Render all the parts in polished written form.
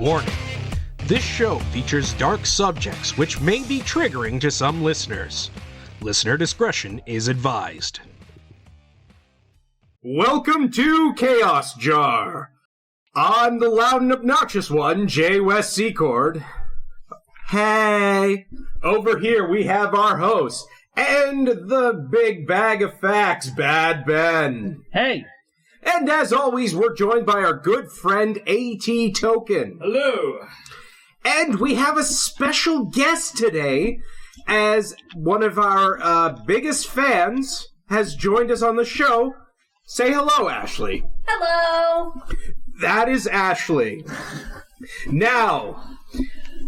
Warning. This show features dark subjects which may be triggering to some listeners. Listener discretion is advised. Welcome to Chaos Jar. I'm the loud and obnoxious one, J Wes Secord. Hey! Over here we have our host, and the big bag of facts, Bad Ben. Hey! And as always, we're joined by our good friend, A.T. Token. Hello! And we have a special guest today, as one of our biggest fans has joined us on the show. Say hello, Ashley. Hello! That is Ashley. Now,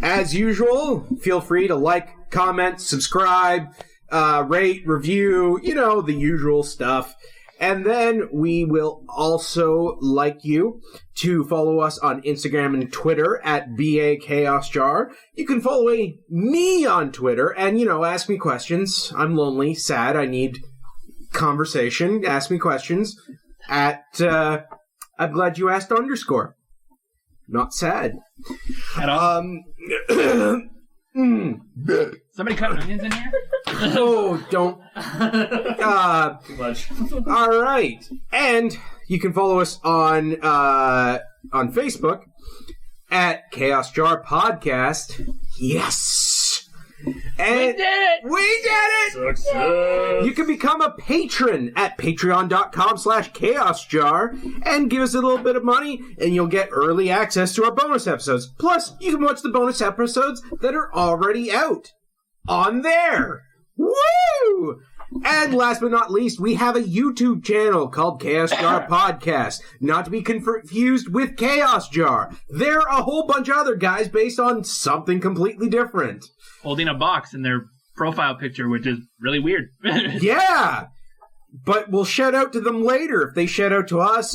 as usual, feel free to like, comment, subscribe, rate, review, the usual stuff. And then we will also like you to follow us on Instagram and Twitter at BA Chaos Jar. You can follow me on Twitter and, ask me questions. I'm lonely, sad, I need conversation. Ask me questions at I'm glad you asked _ Not sad. At all? Somebody cut onions in here? Oh, don't. Too much. All right. And you can follow us on Facebook at Chaos Jar Podcast. Yes! And We did it! We did it! Success! You can become a patron at patreon.com/chaosjar and give us a little bit of money and you'll get early access to our bonus episodes. Plus, you can watch the bonus episodes that are already out on there. Woo! And last but not least, we have a YouTube channel called Chaos Jar Podcast, not to be confused with Chaos Jar. They're a whole bunch of other guys based on something completely different. Holding a box in their profile picture, which is really weird. Yeah! But we'll shout out to them later if they shout out to us. Chaos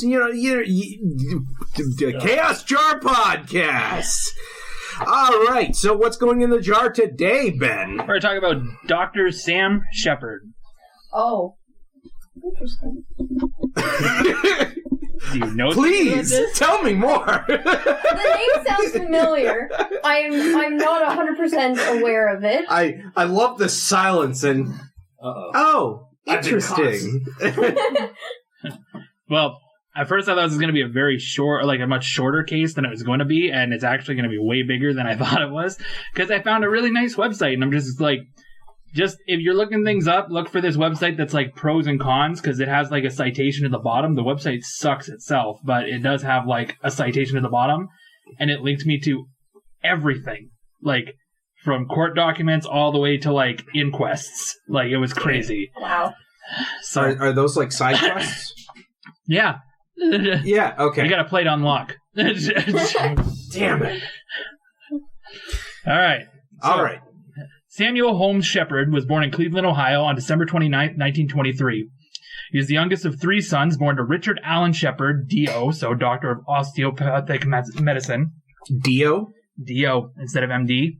Jar Podcast! All right, so what's going in the jar today, Ben? We're talking about Dr. Sam Sheppard. Oh. Interesting. Do you know? Please, tell me more. The name sounds familiar. I'm not 100% aware of it. I love the silence and... Uh-oh. Oh, I've been interesting. Well, at first I thought this was going to be a very short, like a much shorter case than it was going to be, and it's actually going to be way bigger than I thought it was, because I found a really nice website, and I'm just like, if you're looking things up, look for this website that's like pros and cons, because it has like a citation at the bottom. The website sucks itself, but it does have like a citation at the bottom, and it linked me to everything, like from court documents all the way to like inquests. Like, it was crazy. Wow. So Are those like side quests? yeah. Yeah, okay. You gotta play to unlock. Damn it. All right. All right. Samuel Holmes Sheppard was born in Cleveland, Ohio on December 29th, 1923. He was the youngest of three sons born to Richard Allen Sheppard, D.O., so Doctor of Osteopathic Medicine. Dio? D.O. instead of M.D.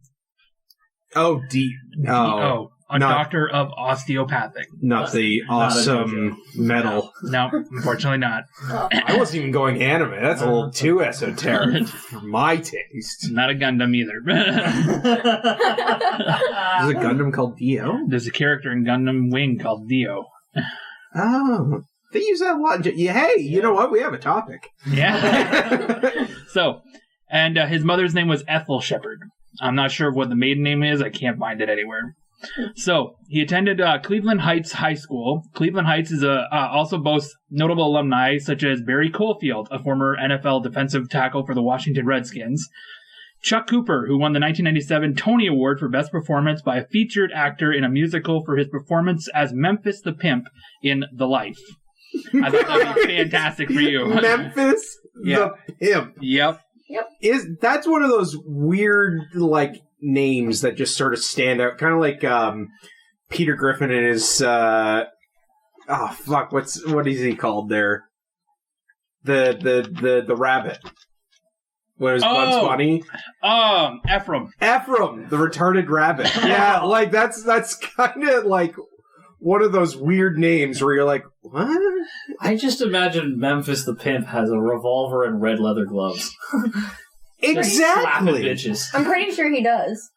Oh, D.O. A Doctor of Osteopathic. Not the awesome metal. No, unfortunately not. I wasn't even going anime. That's a little too esoteric for my taste. Not a Gundam either. There's a Gundam called Dio? There's a character in Gundam Wing called Dio. Oh. They use that a lot. Hey, you know what? We have a topic. Yeah. And his mother's name was Ethel Sheppard. I'm not sure what the maiden name is. I can't find it anywhere. So, he attended Cleveland Heights High School. Cleveland Heights is also boasts notable alumni such as Barry Caulfield, a former NFL defensive tackle for the Washington Redskins, Chuck Cooper, who won the 1997 Tony Award for Best Performance by a featured actor in a musical for his performance as Memphis the Pimp in The Life. I thought that would be fantastic for you. Memphis the Pimp. Yep. That's one of those weird, names that just sort of stand out. Kind of like Peter Griffin and his... what is he called there? The rabbit. What is Bugs Bunny? Ephraim, the retarded rabbit. Yeah, that's kind of like one of those weird names where you're like, what? I just imagine Memphis the Pimp has a revolver and red leather gloves. Exactly. Bitches. I'm pretty sure he does.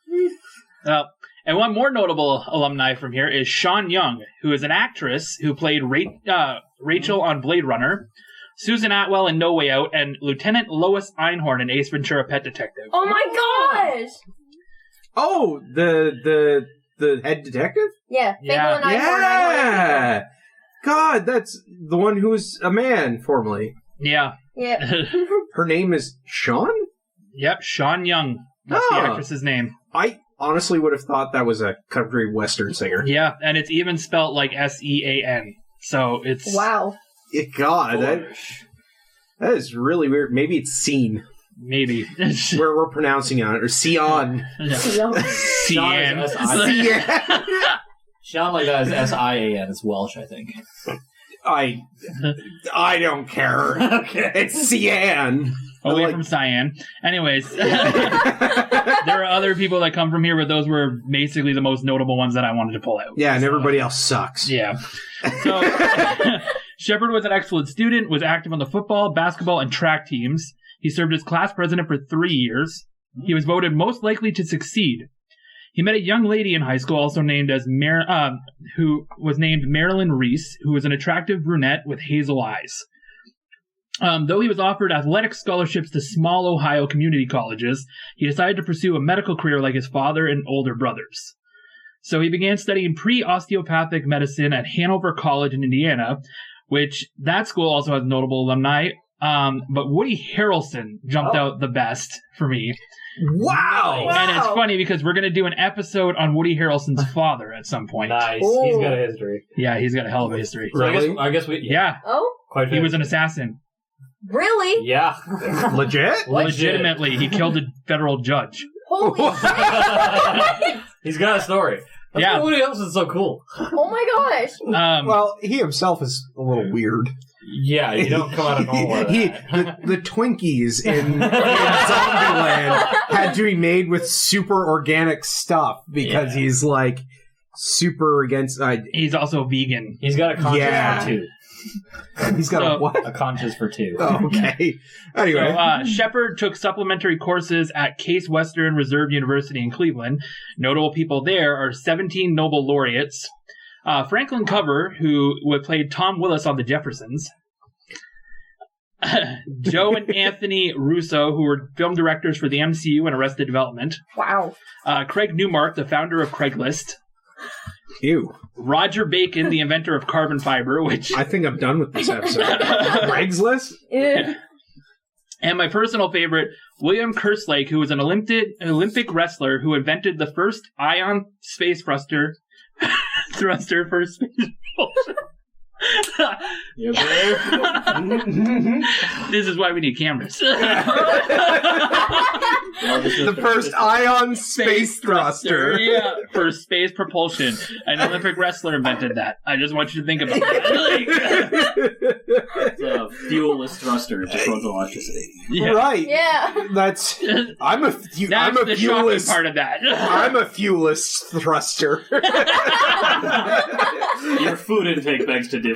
And one more notable alumni from here is Sean Young, who is an actress who played Rachel on Blade Runner, Susan Atwell in No Way Out, and Lieutenant Lois Einhorn in Ace Ventura: Pet Detective. Oh my gosh! Oh, the head detective? Yeah. Yeah. Finkel and Yeah. God, that's the one who was a man formerly. Yeah. Yeah. Her name is Sean? Yep, Sean Young. That's the actress's name. I honestly would have thought that was a country western singer. Yeah, and it's even spelled like Sean. So it's... Wow. God, that is really weird. Maybe it's Scene. Maybe. Where we're pronouncing it, or Sion. Cian. Sean like that is S-I-A-N. It's Welsh, I think. I don't care. Okay. It's Cian. Away from Cyan. Anyways, there are other people that come from here, but those were basically the most notable ones that I wanted to pull out. Yeah, and everybody else sucks. Yeah. So, Sheppard was an excellent student, was active on the football, basketball, and track teams. He served as class president for 3 years. He was voted most likely to succeed. He met a young lady in high school, also named as who was named Marilyn Reese, who was an attractive brunette with hazel eyes. Though he was offered athletic scholarships to small Ohio community colleges, he decided to pursue a medical career like his father and older brothers. So he began studying pre-osteopathic medicine at Hanover College in Indiana, which that school also has notable alumni. But Woody Harrelson jumped out the best for me. Wow! And it's funny because we're going to do an episode on Woody Harrelson's father at some point. Nice. Ooh. He's got a history. Yeah, he's got a hell of a history. So I guess we... Yeah, Oh? Quite he was an assassin. Really? Yeah. Legit? Legitimately, he killed a federal judge. Holy shit! He's got a story. That's Yeah. why Woody Harrelson's so cool. Oh my gosh! Well, he himself is a little weird. Yeah, you don't come out of nowhere. The Twinkies in Zombieland had to be made with super organic stuff because he's like super against. He's also vegan. He's got a conscience for two. He's got a what? A conscience for two. Oh, okay. Anyway, So, Sheppard took supplementary courses at Case Western Reserve University in Cleveland. Notable people there are 17 Nobel laureates. Franklin Cover, who played Tom Willis on The Jeffersons. Joe and Anthony Russo, who were film directors for the MCU and Arrested Development. Wow. Craig Newmark, the founder of Craigslist. ew. Roger Bacon, the inventor of carbon fiber, which... I think I'm done with this episode. Craigslist? Ew. And my personal favorite, William Kerslake, who was an Olympic wrestler who invented the first ion space thruster for space propulsion. Yeah, babe. This is why we need cameras. The first ion space thruster. Yeah, for space propulsion. An Olympic wrestler invented that. I just want you to think about that. It's a fuelless thruster to control electricity. Yeah. Right. Yeah. That's I'm a That's fuelless the shocking part of that. I'm a fuelless thruster. Your food intake begs to differ.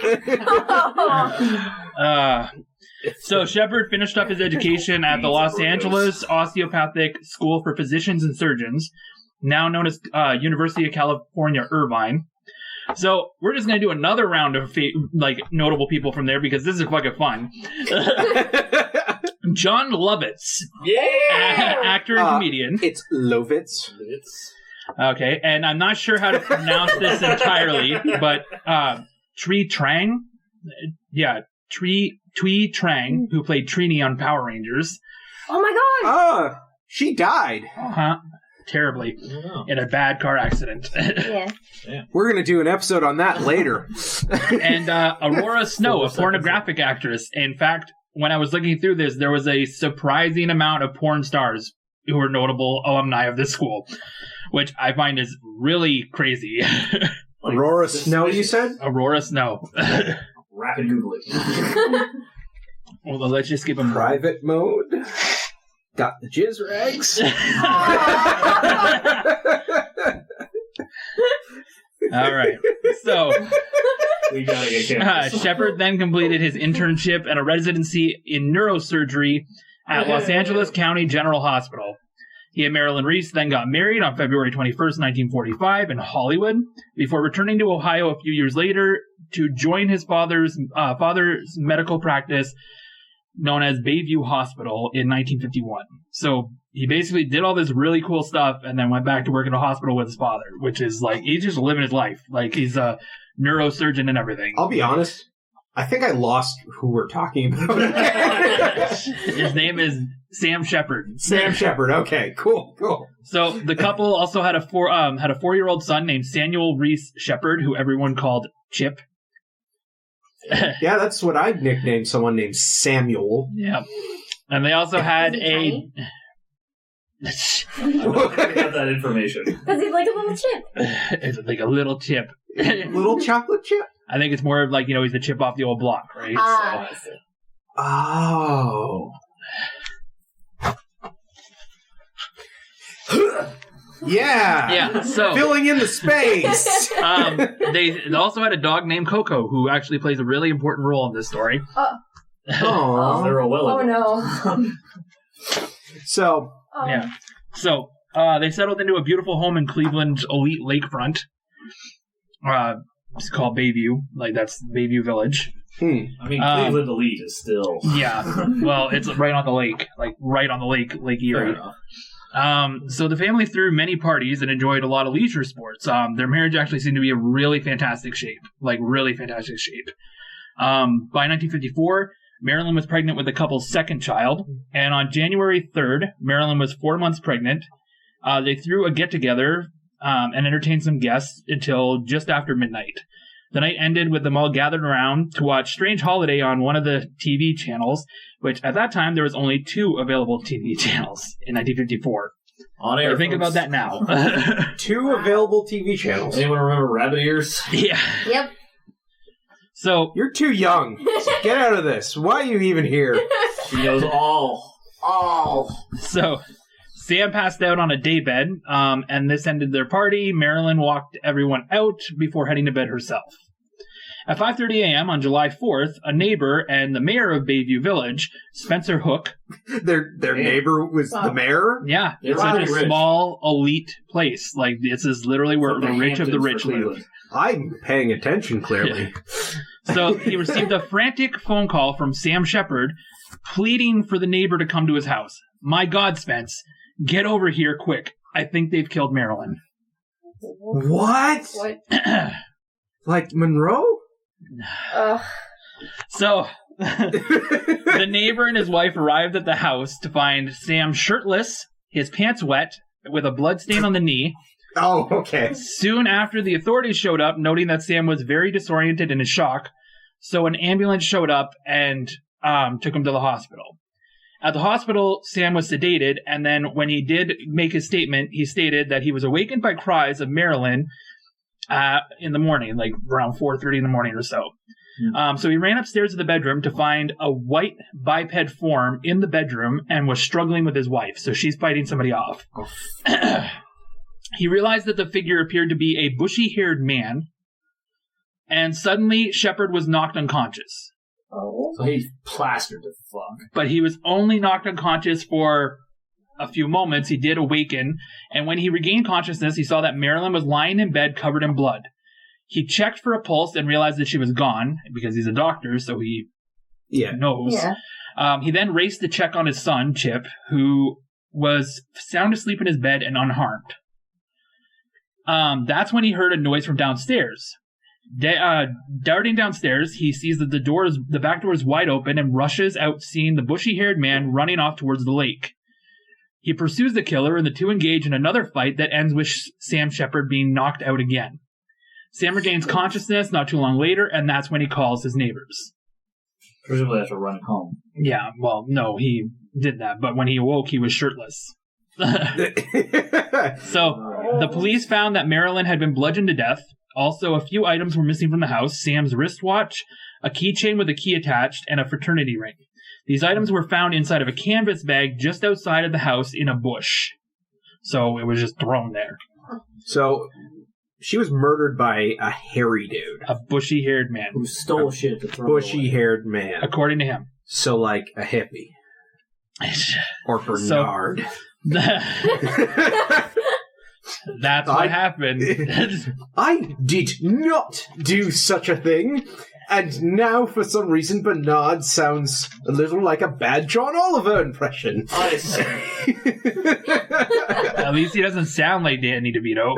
So Sheppard finished up his education at the Los Angeles Osteopathic School for Physicians and Surgeons, now known as University of California, Irvine. So we're just going to do another round of notable people from there because this is fucking fun. John Lovitz, actor and comedian. It's Lovitz. Okay, and I'm not sure how to pronounce this entirely, but Tree Trang? Yeah, Twee Trang, who played Trini on Power Rangers. Oh my god! She died. Terribly. In a bad car accident. Yeah. We're going to do an episode on that later. And Aurora Snow, a pornographic actress. In fact, when I was looking through this, there was a surprising amount of porn stars who were notable alumni of this school, which I find is really crazy. Aurora Snow, you said? Aurora Snow. Rapid Googling. Well, let's just give him Private mode. Got the jizz rags. All right. So, We gotta get cameras. Sheppard then completed his internship and a residency in neurosurgery at Los Angeles County General Hospital. He and Marilyn Reese then got married on February 21st, 1945 in Hollywood, before returning to Ohio a few years later to join his father's medical practice known as Bayview Hospital in 1951. So he basically did all this really cool stuff and then went back to work at a hospital with his father, which is like, he's just living his life. Like, he's a neurosurgeon and everything. I'll be honest, I think I lost who we're talking about. His name is Sam Sheppard. Sam Sheppard. Okay, cool. So the couple also had a 4-year-old son named Samuel Reese Sheppard, who everyone called Chip. Yeah, that's what I'd nickname someone named Samuel. Yeah. And they also had a... I got that information. Because he's like a little chip. It's like a little chip. Little chocolate chip? I think it's more of like, he's the chip off the old block, right? I see. Oh. Yeah. Yeah, so... Filling in the space. They also had a dog named Coco, who actually plays a really important role in this story. Oh. They're all well. Oh, no. So... Yeah. So, they settled into a beautiful home in Cleveland's elite lakefront. It's called Bayview. Like, that's Bayview Village. I mean, Cleveland elite is still... Yeah. Well, it's right on the lake. Like, right on the lake Erie. So the family threw many parties and enjoyed a lot of leisure sports. Their marriage actually seemed to be in really fantastic shape. Like, really fantastic shape. By 1954... Marilyn was pregnant with the couple's second child, and on January 3rd, Marilyn was 4 months pregnant. They threw a get-together and entertained some guests until just after midnight. The night ended with them all gathered around to watch Strange Holiday on one of the TV channels, which at that time there was only 2 available TV channels in 1954. On air, think about that now. 2 available TV channels. Anyone remember Rabbit Ears? Yeah. Yep. So you're too young. Get out of this. Why are you even here? She knows all. So Sam passed out on a daybed, and this ended their party. Marilyn walked everyone out before heading to bed herself. At 5:30 a.m. on July 4th, a neighbor and the mayor of Bayview Village, Spencer Hook... Their neighbor was the mayor? Yeah. It's a rich. small, elite place. Like, this is literally where the rich of the rich live. I'm paying attention, clearly. So he received a frantic phone call from Sam Sheppard, pleading for the neighbor to come to his house. My God, Spence, get over here quick. I think they've killed Marilyn. What? Like Monroe? So the neighbor and his wife arrived at the house to find Sam shirtless, his pants wet, with a blood stain on the knee. Oh, okay. Soon after, the authorities showed up, noting that Sam was very disoriented and in shock. So an ambulance showed up and took him to the hospital. At the hospital, Sam was sedated, and then when he did make his statement, he stated that he was awakened by cries of Marilyn in the morning, like around 4:30 in the morning or so. So he ran upstairs to the bedroom to find a white biped form in the bedroom and was struggling with his wife. So she's fighting somebody off. He realized that the figure appeared to be a bushy-haired man, and suddenly Sheppard was knocked unconscious. Oh. So he plastered the fuck. But he was only knocked unconscious for a few moments. He did awaken, and when he regained consciousness, he saw that Marilyn was lying in bed covered in blood. He checked for a pulse and realized that she was gone, because he's a doctor, so he knows. Yeah. He then raced to check on his son, Chip, who was sound asleep in his bed and unharmed. That's when he heard a noise from downstairs. Darting downstairs, he sees that the back door is wide open and rushes out, seeing the bushy-haired man running off towards the lake. He pursues the killer, and the two engage in another fight that ends with Sam Sheppard being knocked out again. Sam regains consciousness not too long later, and that's when he calls his neighbors. Presumably have to run home. Yeah, well, no, he did that, but when he awoke, he was shirtless. So, the police found that Marilyn had been bludgeoned to death. Also, a few items were missing from the house: Sam's wristwatch, a keychain with a key attached, and a fraternity ring. These items were found inside of a canvas bag just outside of the house in a bush. So, it was just thrown there. So, she was murdered by a hairy dude. A bushy-haired man. Who stole shit to throw Bushy-haired man. According to him. So, like, a hippie. Or Bernard. That's what happened. I did not do such a thing. And now, for some reason, Bernard sounds a little like a bad John Oliver impression. At least he doesn't sound like Danny DeVito.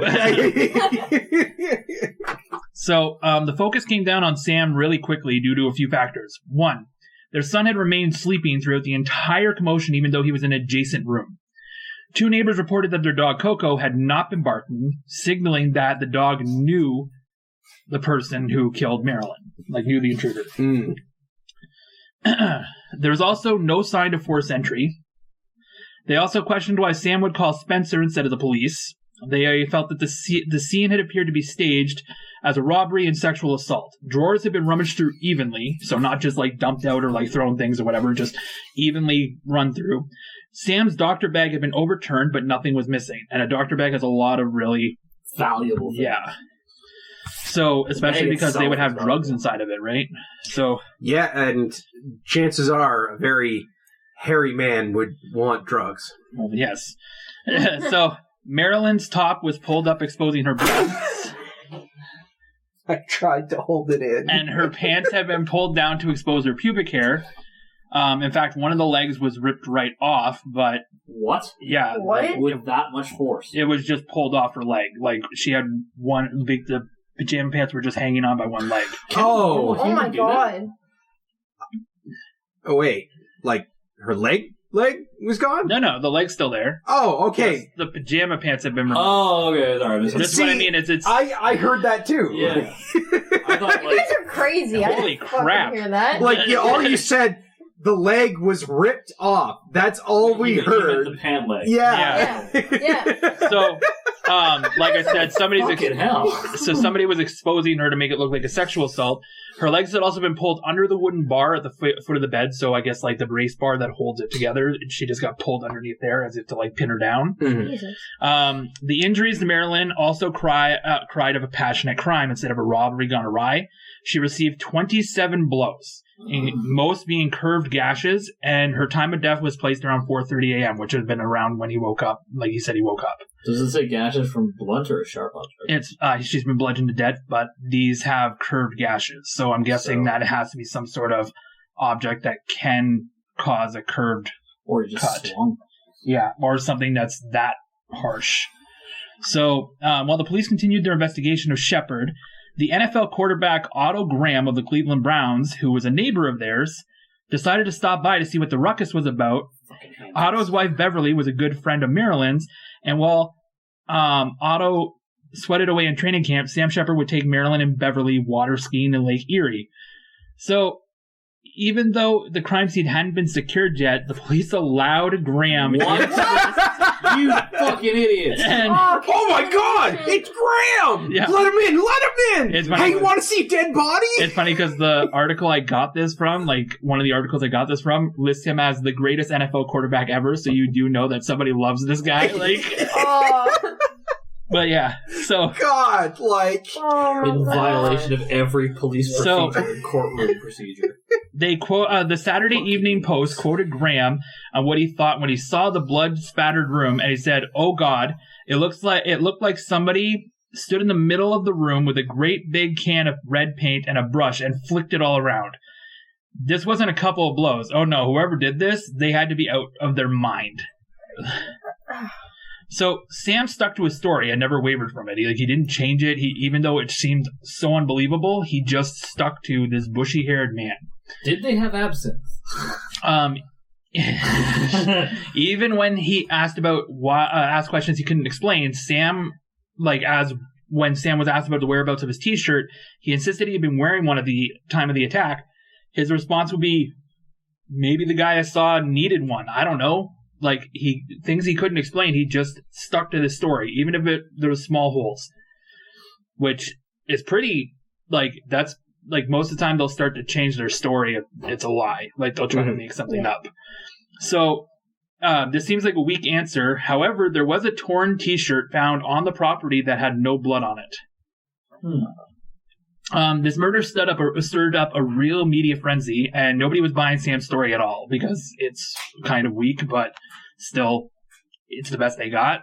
So, the focus came down on Sam really quickly due to a few factors. One, their son had remained sleeping throughout the entire commotion, even though he was in an adjacent room. Two neighbors reported that their dog Coco had not been barking, signaling that the dog knew the person who killed Marilyn, knew the intruder. There was also no sign of forced entry. They also questioned why Sam would call Spencer instead of the police. They felt that the scene had appeared to be staged as a robbery and sexual assault. Drawers had been rummaged through evenly, so not just dumped out or thrown things or whatever, just evenly run through. Sam's doctor bag had been overturned, but nothing was missing. And a doctor bag has a lot of really valuable things. Yeah. So, especially because they would have drugs inside of it, right? So yeah, and chances are a very hairy man would want drugs. Well, yes. So, Marilyn's top was pulled up, exposing her breasts. I tried to hold it in. And her pants had been pulled down to expose her pubic hair. In fact, one of the legs was ripped right off, but... What? Yeah. What? With that much force? It was just pulled off her leg. She had the pajama pants were just hanging on by one leg. Oh my god. Oh, wait. Her leg was gone? No, the leg's still there. Oh, okay. Just the pajama pants have been removed. Oh, okay, sorry. That's what I mean. It's I heard that too. Yeah. I thought, You guys are crazy. Holy I didn't crap. hear that. all you said, the leg was ripped off. That's all we heard. The pant leg. Yeah. Yeah. So, like I said, somebody was exposing her to make it look like a sexual assault. Her legs had also been pulled under the wooden bar at the foot of the bed, so I guess the brace bar that holds it together, she just got pulled underneath there as if to pin her down. Mm-hmm. The injuries to Marilyn also cried of a passionate crime instead of a robbery gone awry. She received 27 blows, most being curved gashes, and her time of death was placed around 4:30 a.m., which had been around when he woke up. Like he said, he woke up. Does it say gashes from blunt or a sharp object? She's been bludgeoned to death, but these have curved gashes, so I'm guessing that it has to be some sort of object that can cause a curved or just cut. Swung. Yeah, or something that's that harsh. So, while the police continued their investigation of Sheppard, the NFL quarterback Otto Graham of the Cleveland Browns, who was a neighbor of theirs, decided to stop by to see what the ruckus was about. Otto's wife Beverly was a good friend of Marilyn's, and while Otto sweated away in training camp, Sam Sheppard would take Marilyn and Beverly water skiing in Lake Erie. So, even though the crime scene hadn't been secured yet, the police allowed Graham... What? You fucking idiots. Oh my god! It's Graham! Yeah. Let him in! It's funny. Hey, you want to see dead bodies? It's funny because the article I got this from, one of the articles I got this from, lists him as the greatest NFL quarterback ever, so you do know that somebody loves this guy. But yeah, so... God, in violation of every police procedure and courtroom procedure. They quote the Saturday Evening Post quoted Graham on what he thought when he saw the blood-spattered room, and he said, "Oh God, it looked like somebody stood in the middle of the room with a great big can of red paint and a brush and flicked it all around. This wasn't a couple of blows. Oh no, whoever did this, they had to be out of their mind." So Sam stuck to his story and never wavered from it. He didn't change it. Even though it seemed so unbelievable, he just stuck to this bushy-haired man. Did they have absinthe? Even when he asked questions he couldn't explain, Sam, when Sam was asked about the whereabouts of his T-shirt, he insisted he had been wearing one at the time of the attack. His response would be, "Maybe the guy I saw needed one. I don't know." Things he couldn't explain, he just stuck to this story, even if there was small holes. Which is pretty, that's, most of the time they'll start to change their story if it's a lie. They'll try to make something up. So, this seems like a weak answer. However, there was a torn T-shirt found on the property that had no blood on it. This murder stirred up a real media frenzy, and nobody was buying Sam's story at all because it's kind of weak, but still, it's the best they got.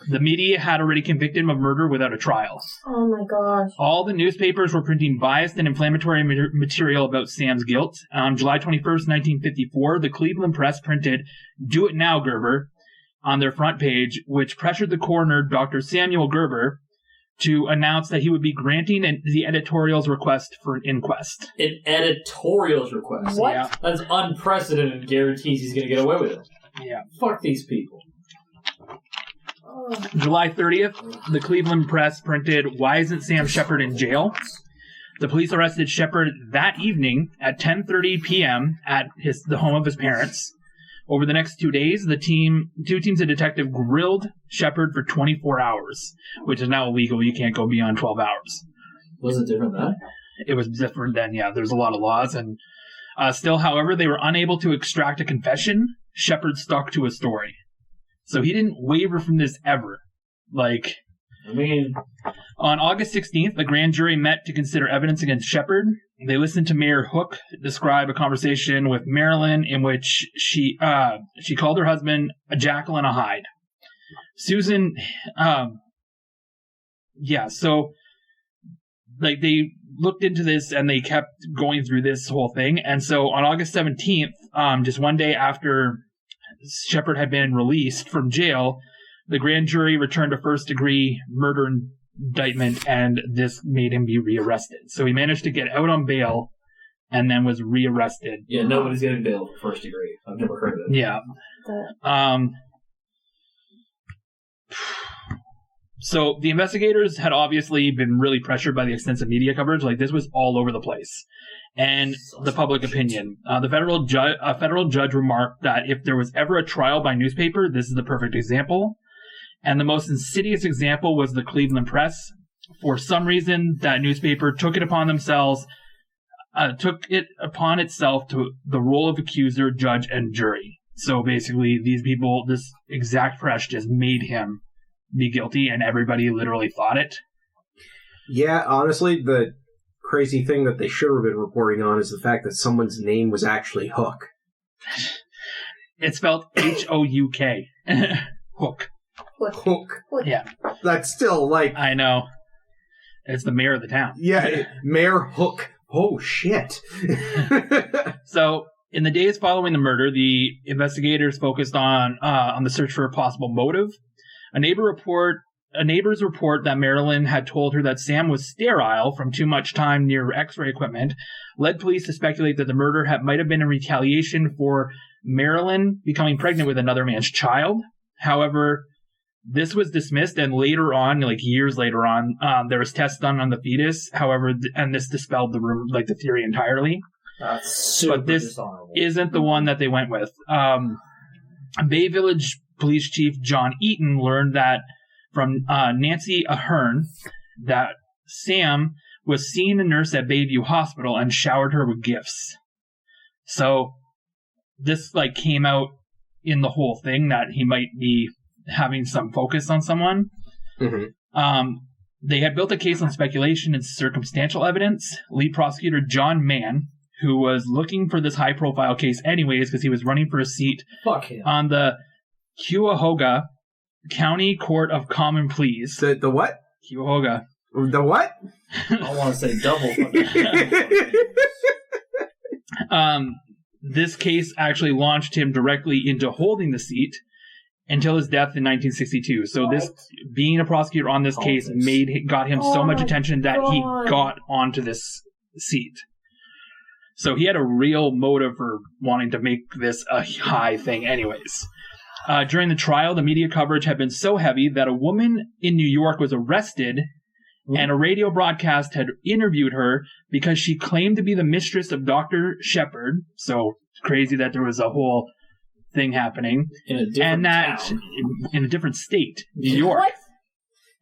The media had already convicted him of murder without a trial. Oh my gosh. All the newspapers were printing biased and inflammatory material about Sam's guilt. On July 21st, 1954, the Cleveland Press printed "Do It Now, Gerber" on their front page, which pressured the coroner, Dr. Samuel Gerber, to announce that he would be granting the editorial's request for an inquest. An editorial's request? What? Yeah. That's unprecedented and guarantees he's going to get away with it. Yeah. Fuck these people. July 30th, the Cleveland Press printed, "Why isn't Sam Sheppard in jail?" The police arrested Sheppard that evening at 10:30 p.m. at the home of his parents. Over the next 2 days, two teams of detectives grilled Sheppard for 24 hours, which is now illegal. You can't go beyond 12 hours. Was it different then? It was different then, yeah. There's a lot of laws. And still, however, they were unable to extract a confession. Sheppard stuck to his story. So he didn't waver from this ever. On August 16th, the grand jury met to consider evidence against Sheppard. They listened to Mayor Hook describe a conversation with Marilyn in which she called her husband a jackal and a hide. Susan, they looked into this and they kept going through this whole thing. And so on August 17th, just one day after Sheppard had been released from jail, the grand jury returned a first-degree murder indictment, and this made him be rearrested. So he managed to get out on bail and then was rearrested. Yeah, nobody's getting bail for first degree. I've never heard of it. Yeah. So the investigators had obviously been really pressured by the extensive media coverage. This was all over the place. And the public opinion. A federal judge remarked that if there was ever a trial by newspaper, this is the perfect example. And the most insidious example was the Cleveland Press. For some reason, that newspaper took it upon itself to the role of accuser, judge, and jury. So basically, these people, this exact press just made him be guilty, and everybody literally thought it. Yeah, honestly, the crazy thing that they should have been reporting on is the fact that someone's name was actually Hook. It's spelled H-O-U-K. Hook. Hook. Yeah. That's still I know. It's the mayor of the town. Yeah, Mayor Hook. Oh, shit. So, in the days following the murder, the investigators focused on the search for a possible motive. A neighbor's report that Marilyn had told her that Sam was sterile from too much time near X-ray equipment led police to speculate that the murder might have been in retaliation for Marilyn becoming pregnant with another man's child. However, this was dismissed, and later on, years later on, there was tests done on the fetus. However, and this dispelled the theory entirely. That's super but this dishonorable. Isn't the one that they went with. Bay Village Police Chief John Eaton learned that from Nancy Ahern that Sam was seeing a nurse at Bayview Hospital and showered her with gifts. So this came out in the whole thing that he might be having some focus on someone. Mm-hmm. They had built a case on speculation and circumstantial evidence. Lead prosecutor John Mann, who was looking for this high-profile case anyways because he was running for a seat on the Cuyahoga County Court of Common Pleas. The what? Cuyahoga. The what? I want to say double. This case actually launched him directly into holding the seat until his death in 1962. So this, being a prosecutor on this case, got him so much attention that he got onto this seat. So he had a real motive for wanting to make this a high thing anyways. During the trial, the media coverage had been so heavy that a woman in New York was arrested and a radio broadcast had interviewed her because she claimed to be the mistress of Dr. Sheppard. So crazy that there was a whole thing happening. In a different town. In a different state, New York. What?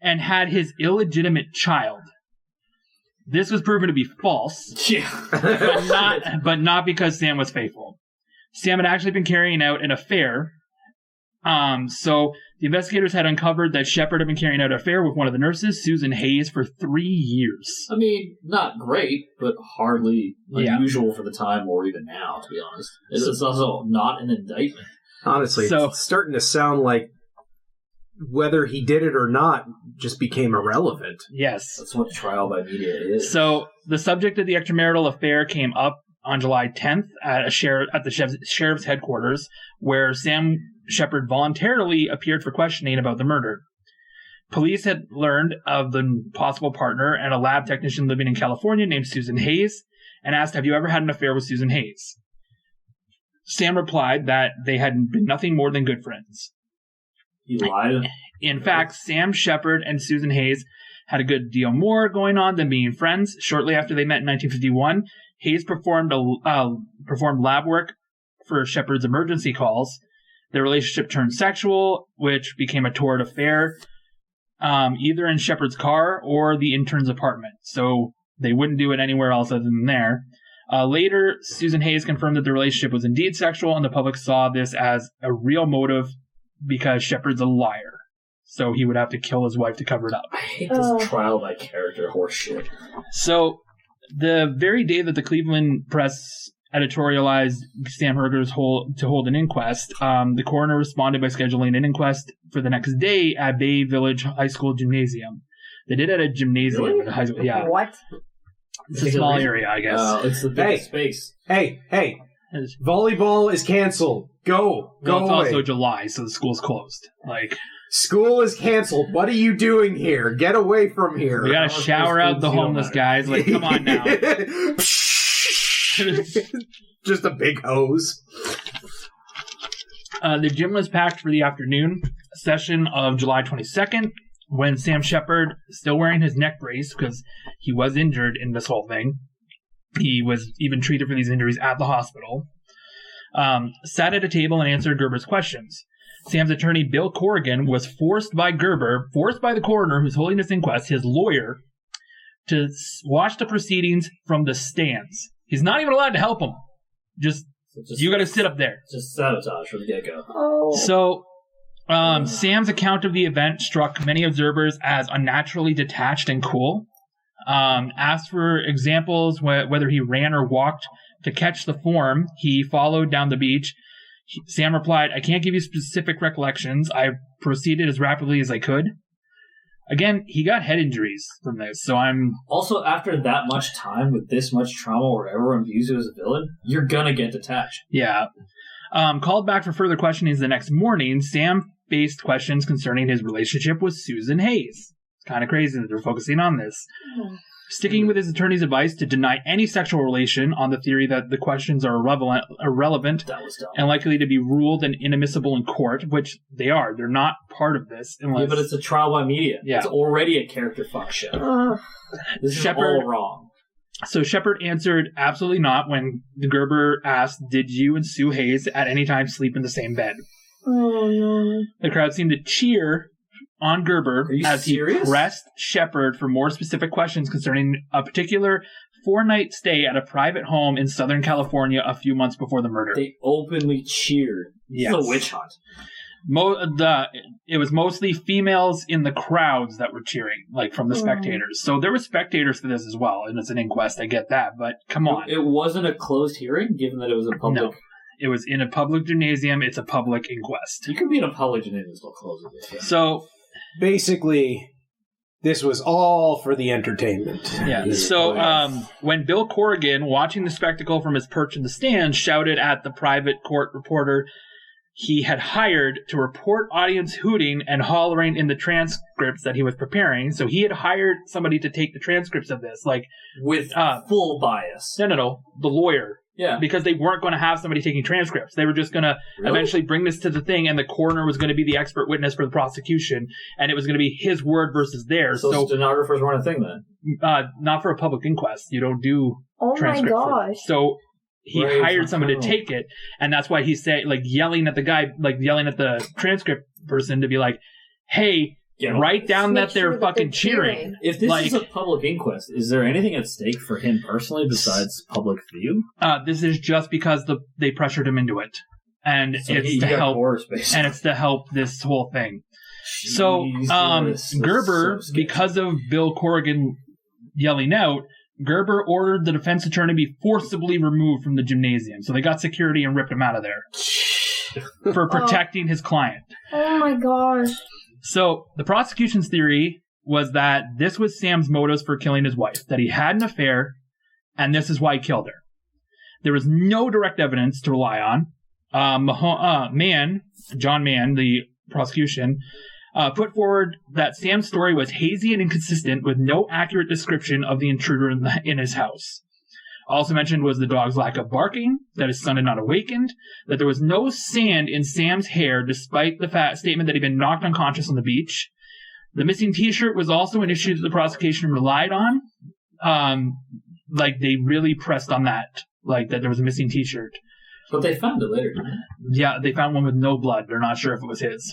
And had his illegitimate child. This was proven to be false. Yeah. but not because Sam was faithful. Sam had actually been carrying out an affair. So The investigators had uncovered that Sheppard had been carrying out an affair with one of the nurses, Susan Hayes, for 3 years. I mean, not great, but hardly unusual for the time or even now, to be honest. It's also not an indictment. Honestly, it's starting to sound like whether he did it or not just became irrelevant. Yes. That's what trial by media is. So the subject of the extramarital affair came up on July 10th at the sheriff's headquarters, where Sam Sheppard voluntarily appeared for questioning about the murder. Police had learned of the possible partner and a lab technician living in California named Susan Hayes and asked, "Have you ever had an affair with Susan Hayes?" Sam replied that they had been nothing more than good friends. He lied. In fact, Sam Sheppard and Susan Hayes had a good deal more going on than being friends. Shortly after they met in 1951, Hayes performed lab work for Sheppard's emergency calls. Their relationship turned sexual, which became a torrid affair, either in Sheppard's car or the intern's apartment. So they wouldn't do it anywhere else other than there. Later, Susan Hayes confirmed that the relationship was indeed sexual, and the public saw this as a real motive because Sheppard's a liar. So he would have to kill his wife to cover it up. I hate this trial by character horseshit. So the very day that the Cleveland Press editorialized Sam Herger to hold an inquest, the coroner responded by scheduling an inquest for the next day at Bay Village High School Gymnasium. They did it at a gymnasium. Really? At a high school. Yeah. What? It's a small area, I guess. It's the biggest space. Hey. Volleyball is canceled. Go It's away. also July, so the school's closed. School is canceled. What are you doing here? Get away from here. We gotta shower out the homeless guys. Come on now. Just a big hose. The gym was packed for the afternoon session of July 22nd, when Sam Sheppard, still wearing his neck brace because he was injured in this whole thing, he was even treated for these injuries at the hospital, sat at a table and answered Gerber's questions. Sam's attorney, Bill Corrigan, was forced by the coroner who's holding this inquest, his lawyer, to watch the proceedings from the stands. He's not even allowed to help him. You gotta sit up there. Just sabotage from the get-go. Oh. So, Sam's account of the event struck many observers as unnaturally detached and cool. Asked for examples whether he ran or walked to catch the form he followed down the beach. Sam replied, "I can't give you specific recollections. I proceeded as rapidly as I could." Again, he got head injuries from this, so I'm... Also, after that much time with this much trauma where everyone views you as a villain, you're gonna get detached. Yeah. Called back for further questionings the next morning, Sam faced questions concerning his relationship with Susan Hayes. It's kind of crazy that they're focusing on this. Sticking with his attorney's advice to deny any sexual relation on the theory that the questions are irrelevant That was dumb. and likely to be ruled and inadmissible in court, which they are. They're not part of this. Yeah, but it's a trial by media. Yeah. It's already a character fuck show. This is all wrong. So Sheppard answered absolutely not when Gerber asked, "Did you and Sue Hayes at any time sleep in the same bed?" The crowd seemed to cheer on Gerber as he pressed Sheppard for more specific questions concerning a particular 4-night stay at a private home in Southern California a few months before the murder. They openly cheered. Yes. It's a witch hunt. It was mostly females in the crowds that were cheering, from the spectators. So there were spectators for this as well, and it's an inquest, I get that, but come on. It wasn't a closed hearing, given that it was a public... No. It was in a public gymnasium. It's a public inquest. You can be in a public gymnasium and still close it. Yeah. So... Basically, this was all for the entertainment. Yeah. So when Bill Corrigan, watching the spectacle from his perch in the stand, shouted at the private court reporter he had hired to report audience hooting and hollering in the transcripts that he was preparing. So he had hired somebody to take the transcripts of this, with full bias. No, the lawyer. Yeah. Because they weren't going to have somebody taking transcripts. They were just going to eventually bring this to the thing, and the coroner was going to be the expert witness for the prosecution, and it was going to be his word versus theirs. So stenographers weren't a thing then? Not for a public inquest. You don't do transcripts. Oh my gosh. So he hired someone to take it, and that's why he said, yelling at the guy, yelling at the transcript person to be like, "Hey, write down that they're fucking cheering." If this is a public inquest, is there anything at stake for him personally besides public view? This is just because they pressured him into it. and it's to help this whole thing. So Gerber, because of Bill Corrigan yelling out, Gerber ordered the defense attorney to be forcibly removed from the gymnasium. So they got security and ripped him out of there for protecting his client. Oh my gosh. So the prosecution's theory was that this was Sam's motives for killing his wife, that he had an affair, and this is why he killed her. There was no direct evidence to rely on. John Mann, the prosecution, put forward that Sam's story was hazy and inconsistent with no accurate description of the intruder in his house. Also mentioned was the dog's lack of barking, that his son had not awakened, that there was no sand in Sam's hair despite the statement that he'd been knocked unconscious on the beach. The missing t-shirt was also an issue that the prosecution relied on. They really pressed on that, that there was a missing t-shirt. But they found it later. Yeah, they found one with no blood. They're not sure if it was his.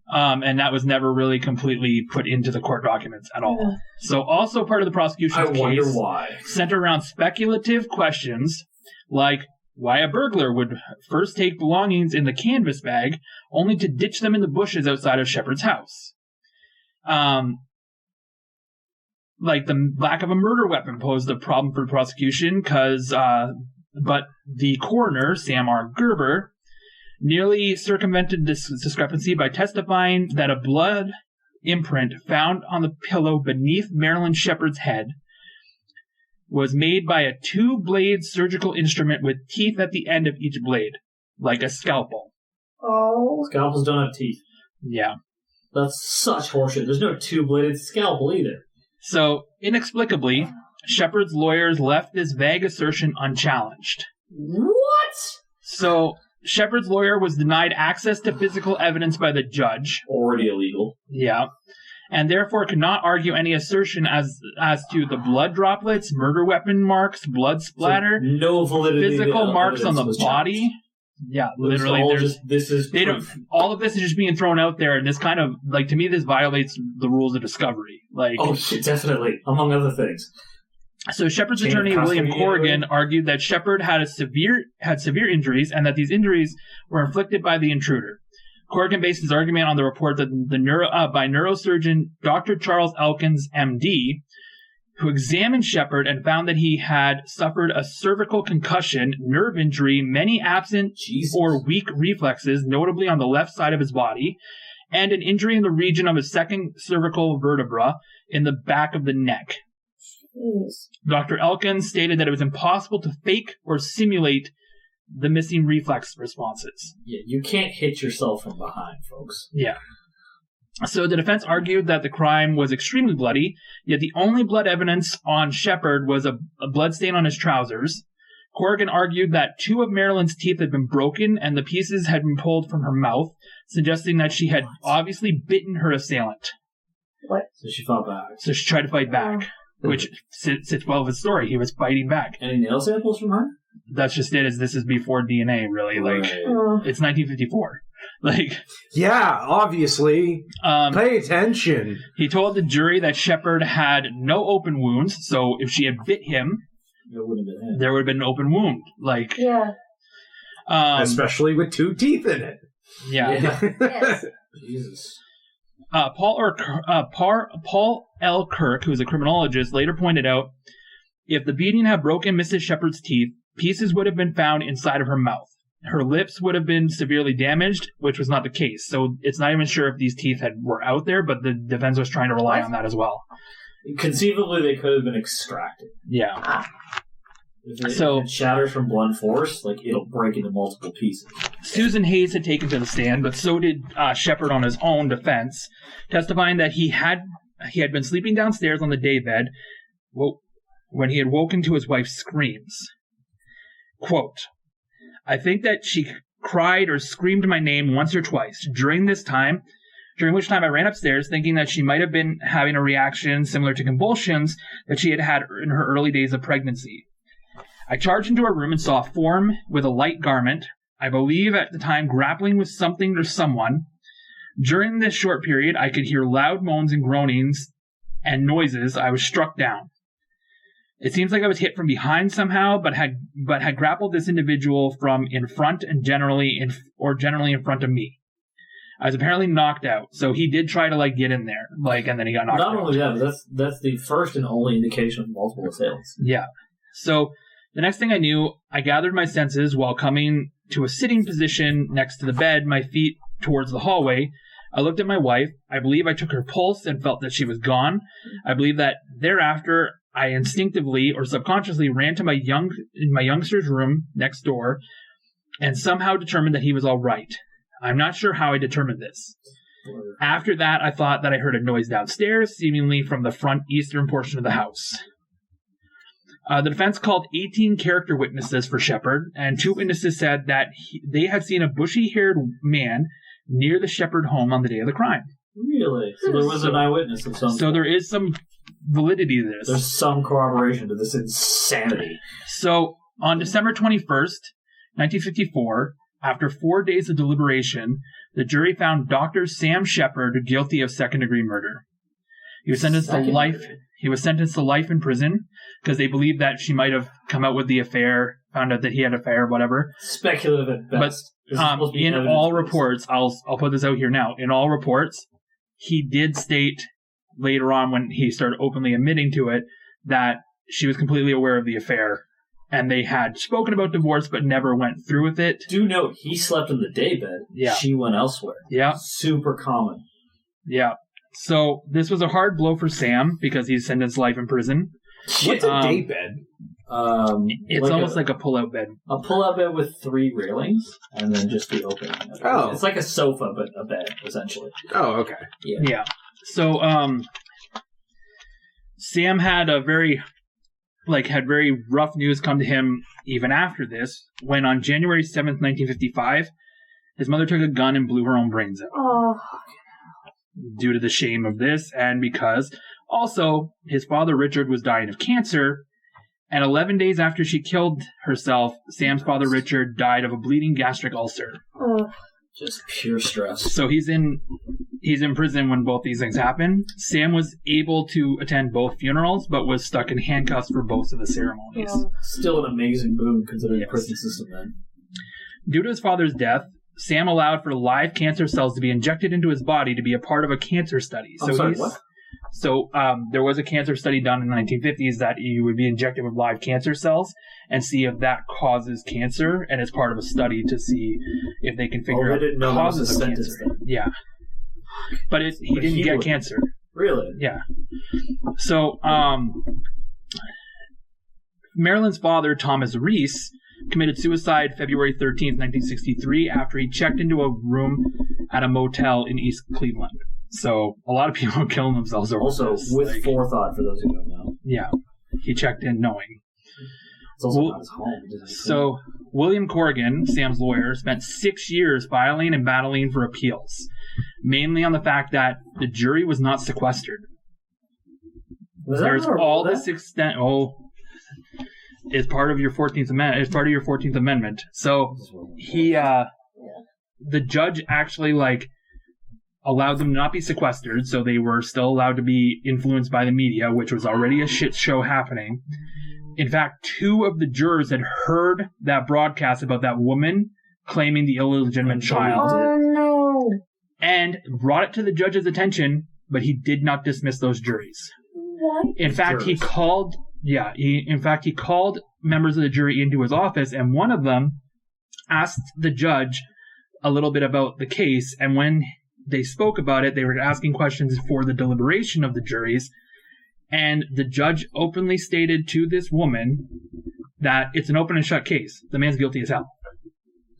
And that was never really completely put into the court documents at all. So also part of the prosecution's case centered around speculative questions like why a burglar would first take belongings in the canvas bag only to ditch them in the bushes outside of Sheppard's house. The lack of a murder weapon posed a problem for the prosecution but the coroner, Sam R. Gerber, nearly circumvented this discrepancy by testifying that a blood imprint found on the pillow beneath Marilyn Sheppard's head was made by a two-blade surgical instrument with teeth at the end of each blade, like a scalpel. Oh. Scalpels don't have teeth. Yeah. That's such horseshit. There's no two-bladed scalpel either. So, inexplicably, Sheppard's lawyers left this vague assertion unchallenged. What? So, Sheppard's lawyer was denied access to physical evidence by the judge. Already illegal. Yeah. And therefore could not argue any assertion as to the blood droplets, murder weapon marks, blood splatter, so no validity, physical marks on the body. Challenged. Yeah, literally. All of this is just being thrown out there, and this kind of, to me, this violates the rules of discovery. Definitely, among other things. So Sheppard's attorney, William Corrigan, argued that Sheppard had severe injuries and that these injuries were inflicted by the intruder. Corrigan based his argument on the report that by neurosurgeon Dr. Charles Elkins, M.D., who examined Sheppard and found that he had suffered a cervical concussion, nerve injury, many absent or weak reflexes, notably on the left side of his body, and an injury in the region of his second cervical vertebra in the back of the neck. Dr. Elkins stated that it was impossible to fake or simulate the missing reflex responses. Yeah, you can't hit yourself from behind, folks. Yeah. So the defense argued that the crime was extremely bloody, yet the only blood evidence on Sheppard was a blood stain on his trousers. Corrigan argued that two of Marilyn's teeth had been broken and the pieces had been pulled from her mouth, suggesting that she had obviously bitten her assailant. What? So she fought back. So she tried to fight back. Which sits well with his story. He was fighting back. Any nail samples from her? That's just it. This is before DNA, really. It's 1954. Yeah, obviously. Pay attention. He told the jury that Sheppard had no open wounds, so if she had bit him, there would have been an open wound. Yeah. Especially with two teeth in it. Yeah. Yes. Jesus. Paul L. Kirk, who is a criminologist, later pointed out, if the beating had broken Mrs. Sheppard's teeth, pieces would have been found inside of her mouth. Her lips would have been severely damaged, which was not the case. So it's not even sure if these teeth were out there, but the defense was trying to rely on that as well. Conceivably, they could have been extracted. Yeah. If it shatters from blunt force, it'll break into multiple pieces. Susan Hayes had taken to the stand, but so did Sheppard on his own defense, testifying that he had been sleeping downstairs on the daybed when he had woken to his wife's screams. Quote, I think that she cried or screamed my name once or twice during which time I ran upstairs thinking that she might have been having a reaction similar to convulsions that she had had in her early days of pregnancy. I charged into her room and saw a form with a light garment, I believe at the time grappling with something or someone. During this short period, I could hear loud moans and groanings and noises. I was struck down. It seems like I was hit from behind somehow, but had grappled this individual from in front and generally in front of me. I was apparently knocked out, so he did try to like get in there, like, and then he got knocked out. Not only that, but that's the first and only indication of multiple assailants. Yeah. So the next thing I knew, I gathered my senses while coming to a sitting position next to the bed, my feet towards the hallway. I looked at my wife. I believe I took her pulse and felt that she was gone. I believe that thereafter, I instinctively or subconsciously ran to my youngster's room next door and somehow determined that he was all right. I'm not sure how I determined this. After that, I thought that I heard a noise downstairs, seemingly from the front eastern portion of the house. The defense called 18 character witnesses for Sheppard, and 2 witnesses said that they had seen a bushy-haired man near the Sheppard home on the day of the crime. Really? So there was an eyewitness of some So there is some validity to this. There's some corroboration to this insanity. So on December 21st, 1954, after 4 days of deliberation, the jury found Dr. Sam Sheppard guilty of second-degree murder. He was sentenced to life. He was sentenced to life in prison because they believed that she might have come out with the affair, found out that he had an affair, whatever. Speculative at best. But in all reports, I'll put this out here now. In all reports, he did state later on when he started openly admitting to it that she was completely aware of the affair. And they had spoken about divorce, but never went through with it. Do note, he slept in the daybed. Yeah. She went elsewhere. Yeah. Super common. Yeah. So this was a hard blow for Sam because he's sentenced life in prison. What's a daybed? It's like almost like a pull-out bed. A pull-out bed with 3 railings, and then just the opening. Oh. It's like a sofa, but a bed, essentially. Oh, okay. Yeah. So Sam had very rough news come to him even after this, when on January 7th, 1955, his mother took a gun and blew her own brains out. Oh. Due to the shame of this, and because also his father Richard was dying of cancer, and 11 days after she killed herself, Sam's father Richard died of a bleeding gastric ulcer. Oh. Just pure stress. So he's in prison when both these things happen. Sam was able to attend both funerals, but was stuck in handcuffs for both of the ceremonies. Oh. Still an amazing boon considering the prison system then. Due to his father's death, Sam allowed for live cancer cells to be injected into his body to be a part of a cancer study. I'm sorry, what? So there was a cancer study done in the 1950s that you would be injected with live cancer cells and see if that causes cancer, and it's part of a study to see if they can figure out the causes of cancer. Yeah. But he didn't get cancer. Really? Yeah. So Marilyn's father, Thomas Reese, committed suicide February 13th, 1963, after he checked into a room at a motel in East Cleveland. So a lot of people are killing themselves over also, this. with forethought, for those who don't know. Yeah. He checked in knowing. It's also not his home. So William Corrigan, Sam's lawyer, spent 6 years filing and battling for appeals, mainly on the fact that the jury was not sequestered. There's all this extent. It's part of your 14th Amendment. It's part of your 14th Amendment. So the judge actually allowed them to not be sequestered, so they were still allowed to be influenced by the media, which was already a shit show happening. In fact, 2 of the jurors had heard that broadcast about that woman claiming the illegitimate child. Oh, no. And brought it to the judge's attention, but he did not dismiss those juries. What? In fact, he called members of the jury into his office, and one of them asked the judge a little bit about the case, and when they spoke about it, they were asking questions for the deliberation of the juries, and the judge openly stated to this woman that it's an open and shut case. The man's guilty as hell.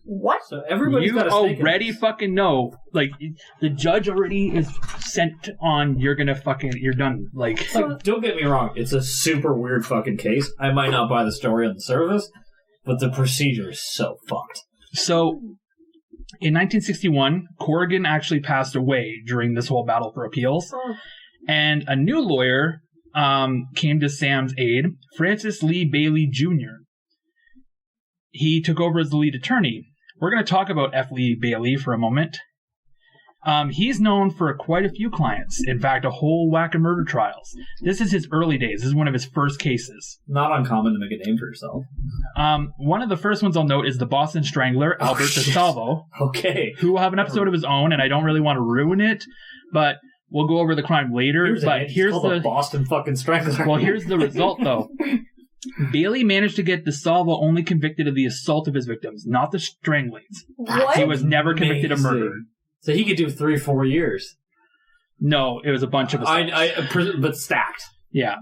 What? So everybody's got a stake in already this. fucking know. The judge already is sent on, you're done. Don't get me wrong, it's a super weird fucking case. I might not buy the story on the surface, but the procedure is so fucked. So, in 1961, Corrigan actually passed away during this whole battle for appeals, and a new lawyer came to Sam's aid, Francis Lee Bailey Jr. He took over as the lead attorney. We're going to talk about F. Lee Bailey for a moment. He's known for quite a few clients. In fact, a whole whack of murder trials. This is his early days. This is one of his first cases. Not uncommon to make a name for yourself. One of the first ones I'll note is the Boston Strangler, Albert DeSalvo. Okay. Who will have an episode of his own, and I don't really want to ruin it, but we'll go over the crime later. Here's the Boston fucking Strangler. Well, here's the result, though. Bailey managed to get DeSalvo only convicted of the assault of his victims, not the stranglings. What? He was never convicted of murder. So he could do 3-4 years. No, it was a bunch of assaults. But stacked. Yeah.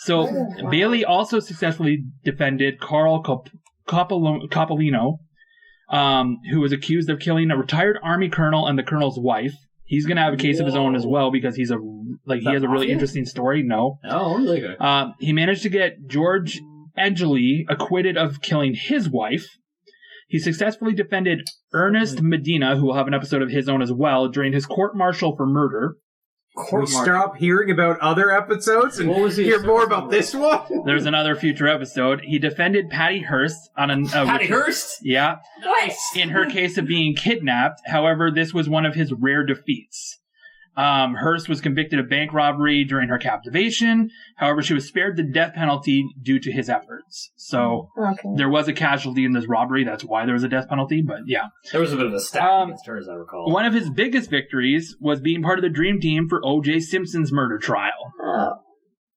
So Bailey also successfully defended Carl Coppolino, who was accused of killing a retired Army colonel and the colonel's wife. He's going to have a case of his own as well because he has a really interesting story. No. Oh, really good. He managed to get George Angeli acquitted of killing his wife. He successfully defended Ernest Medina, who will have an episode of his own as well, during his court-martial for murder. We stop hearing about other episodes and hear more about this one? There's another future episode. He defended Patty Hearst on Patty Hearst? Yeah. Nice. In her case of being kidnapped. However, this was one of his rare defeats. Hearst was convicted of bank robbery during her captivation. However, she was spared the death penalty due to his efforts. So there was a casualty in this robbery. That's why there was a death penalty. But yeah, there was a bit of a stack against her, as I recall. One of his biggest victories was being part of the dream team for O.J. Simpson's murder trial. Oh.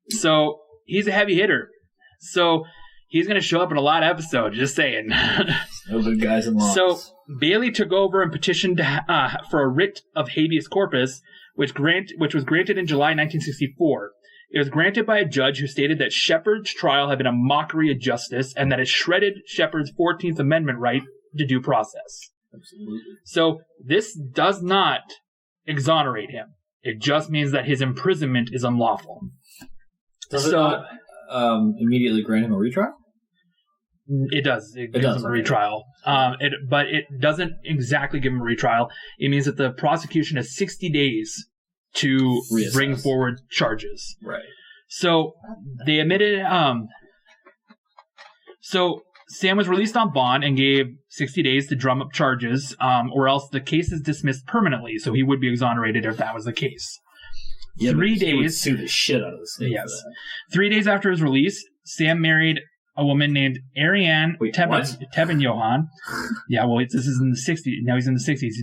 So he's a heavy hitter. So he's going to show up in a lot of episodes. Just saying. No good guys in law. So Bailey took over and petitioned for a writ of habeas corpus, which was granted in July 1964. It was granted by a judge who stated that Sheppard's trial had been a mockery of justice and that it shredded Sheppard's 14th Amendment right to due process. Absolutely. So this does not exonerate him. It just means that his imprisonment is unlawful. Does it not immediately grant him a retrial? It does. It gives him a retrial. But it doesn't exactly give him a retrial. It means that the prosecution has 60 days to bring forward charges. Right. So they admitted. So Sam was released on bond and gave 60 days to drum up charges, or else the case is dismissed permanently. So he would be exonerated if that was the case. Yeah, 3 days. He would sue the shit out of the state. Yes. 3 days after his release, Sam married a woman named Ariane Tebben-Johann. Yeah, well, this is in the 60s. Now he's in the 60s.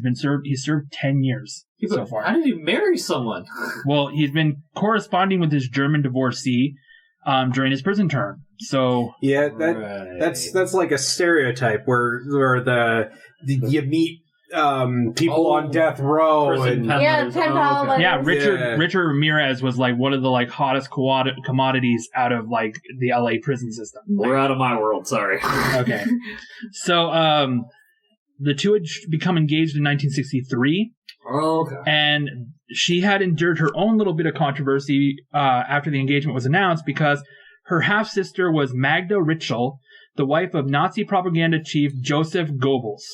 He's served 10 years so far. How did he marry someone? Well, he's been corresponding with his German divorcee during his prison term. So yeah, that's like a stereotype where you meet people on death row and Richard Ramirez was like one of the hottest commodities out of the LA prison system. We're out of my world, sorry. Okay. So the two had become engaged in 1963. Oh, okay. And she had endured her own little bit of controversy after the engagement was announced because her half-sister was Magda Ritschl, the wife of Nazi propaganda chief Joseph Goebbels.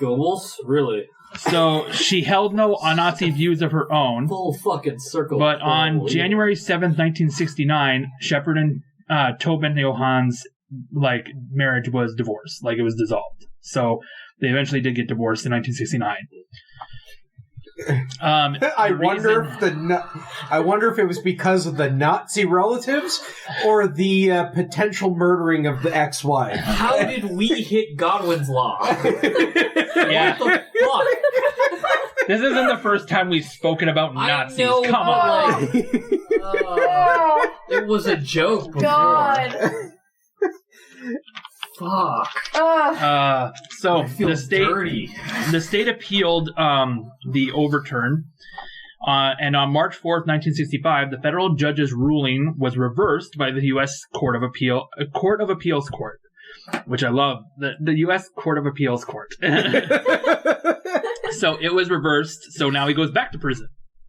Goebbels? Really? So she held no Nazi views of her own. Full fucking circle. But on January 7th, 1969, Sheppard and Tebben-Johann's marriage was divorced. It was dissolved. So they eventually did get divorced in 1969. I wonder if it was because of the Nazi relatives or the potential murdering of the ex-wife. How did we hit Godwin's law? Yeah. What the fuck? This isn't the first time we've spoken about Nazis. Come on. It was a joke before. God. Fuck. So the state appealed the overturn, and on March 4th, 1965, the federal judge's ruling was reversed by the U.S. Court of Appeals Court, which I love, the U.S. Court of Appeals Court. So it was reversed. So now he goes back to prison.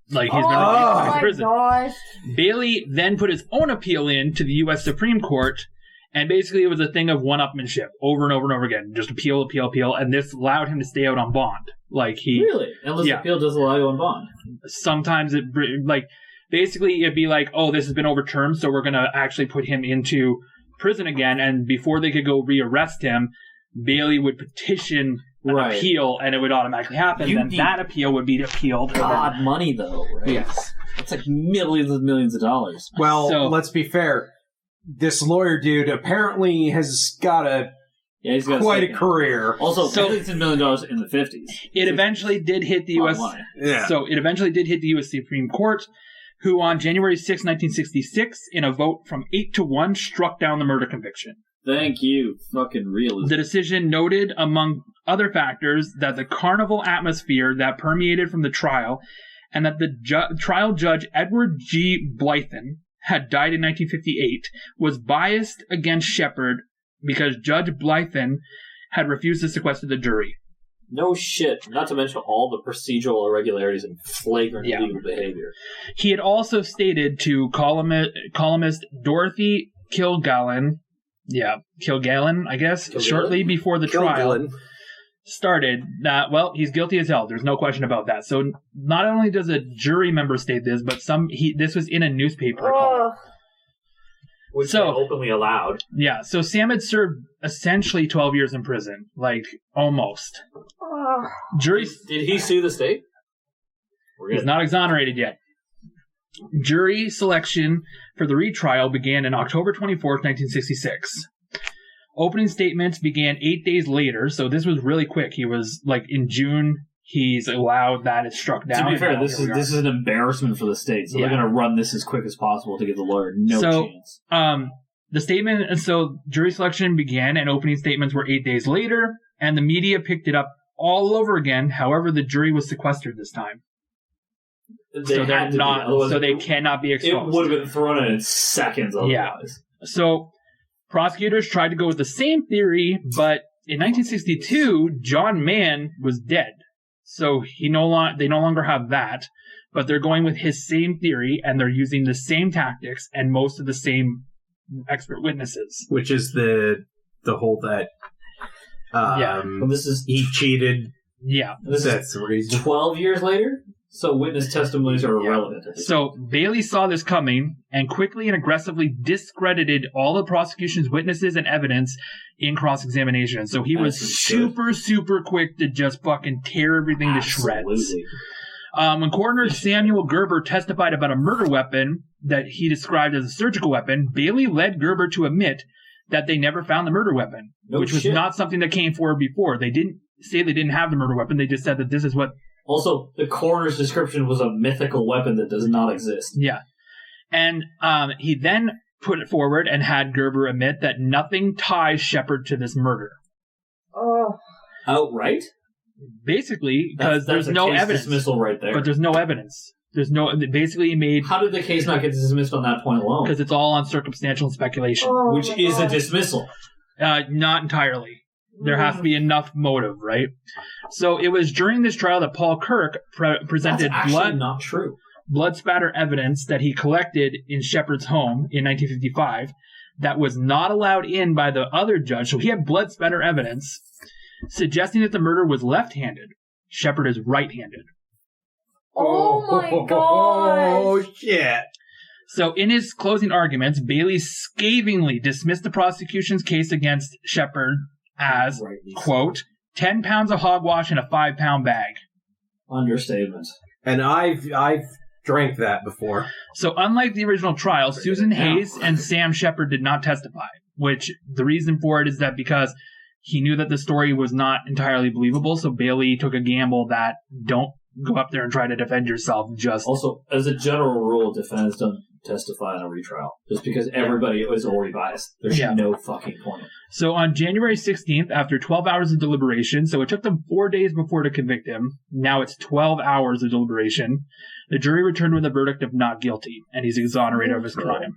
He's been released from prison. Gosh. Bailey then put his own appeal in to the U.S. Supreme Court. And basically, it was a thing of one-upmanship over and over and over again. Just appeal, and this allowed him to stay out on bond. Really? Unless the appeal does allow you on bond? Sometimes basically it'd be this has been overturned, so we're going to actually put him into prison again. And before they could go rearrest him, Bailey would petition an appeal and it would automatically happen, then that appeal would be appealed. God, money though, right? Yes. It's like millions and millions of dollars. Well, let's be fair. This lawyer dude apparently has got he's got quite a career. Also, millions and millions of dollars in the 50s. It eventually did hit the U.S. So it eventually did hit the U.S. Supreme Court, who on January 6, 1966, in a vote from 8-1, struck down the murder conviction. Thank you. Fucking realism. The decision noted, among other factors, that the carnival atmosphere that permeated from the trial, and that the trial judge Edward G. Blythen had died in 1958, was biased against Sheppard because Judge Blythen had refused to sequester the jury. No shit. Not to mention all the procedural irregularities and flagrant illegal behavior. He had also stated to columnist Dorothy Kilgallen, I guess, shortly before the trial started that, well, he's guilty as hell. There's no question about that. So not only does a jury member state this, but this was in a newspaper. Which they openly allowed. Yeah, so Sam had served essentially 12 years in prison. Like, almost. Jury... Did he sue the state? He's not exonerated yet. Jury selection for the retrial began on October 24th, 1966. Opening statements began 8 days later, so this was really quick. He was, like, in June, he's allowed that it's struck down. To be fair, this is an embarrassment for the state, so they're going to run this as quick as possible to give the lawyer no chance. The statement, and so jury selection began, and opening statements were 8 days later, and the media picked it up all over again. However, the jury was sequestered this time. They cannot be exposed. It would have been thrown in seconds otherwise. Yeah. So prosecutors tried to go with the same theory, but in 1962, John Mann was dead. So they no longer have that, but they're going with his same theory, and they're using the same tactics and most of the same expert witnesses. Which is the whole that well, he cheated. Yeah. That's the reason. 12 years later? So witness testimonies are irrelevant. So Bailey saw this coming and quickly and aggressively discredited all the prosecution's witnesses and evidence in cross-examination. So he was super quick to just fucking tear everything to shreds. When coroner Samuel Gerber testified about a murder weapon that he described as a surgical weapon, Bailey led Gerber to admit that they never found the murder weapon, which was not something that came forward before. They didn't say they didn't have the murder weapon. They just said that this is what... Also, the coroner's description was a mythical weapon that does not exist. Yeah. And he then put it forward and had Gerber admit that nothing ties Sheppard to this murder. Outright? Basically, because there's no evidence. Dismissal right there. But there's no evidence. Basically he made... How did the case not get dismissed on that point alone? Because it's all on circumstantial speculation. Which is a dismissal. Not entirely. There has to be enough motive, right? So it was during this trial that Paul Kirk presented not true. blood spatter evidence that he collected in Sheppard's home in 1955 that was not allowed in by the other judge. So he had blood spatter evidence suggesting that the murder was left-handed. Sheppard is right-handed. Oh my god! Oh shit! So in his closing arguments, Bailey scathingly dismissed the prosecution's case against Sheppard as, quote, 10 pounds of hogwash in a 5-pound bag. Understatement. And I've drank that before. So unlike the original trial, Susan Hayes and Sam Sheppard did not testify, which the reason for it is that because he knew that the story was not entirely believable, so Bailey took a gamble that don't go up there and try to defend yourself. Also, as a general rule, defendants don't testify on a retrial. Just because everybody is already biased. There's no fucking point. So on January 16th, after 12 hours of deliberation, so it took them 4 days before to convict him. Now it's 12 hours of deliberation. The jury returned with a verdict of not guilty, and he's exonerated of his crime.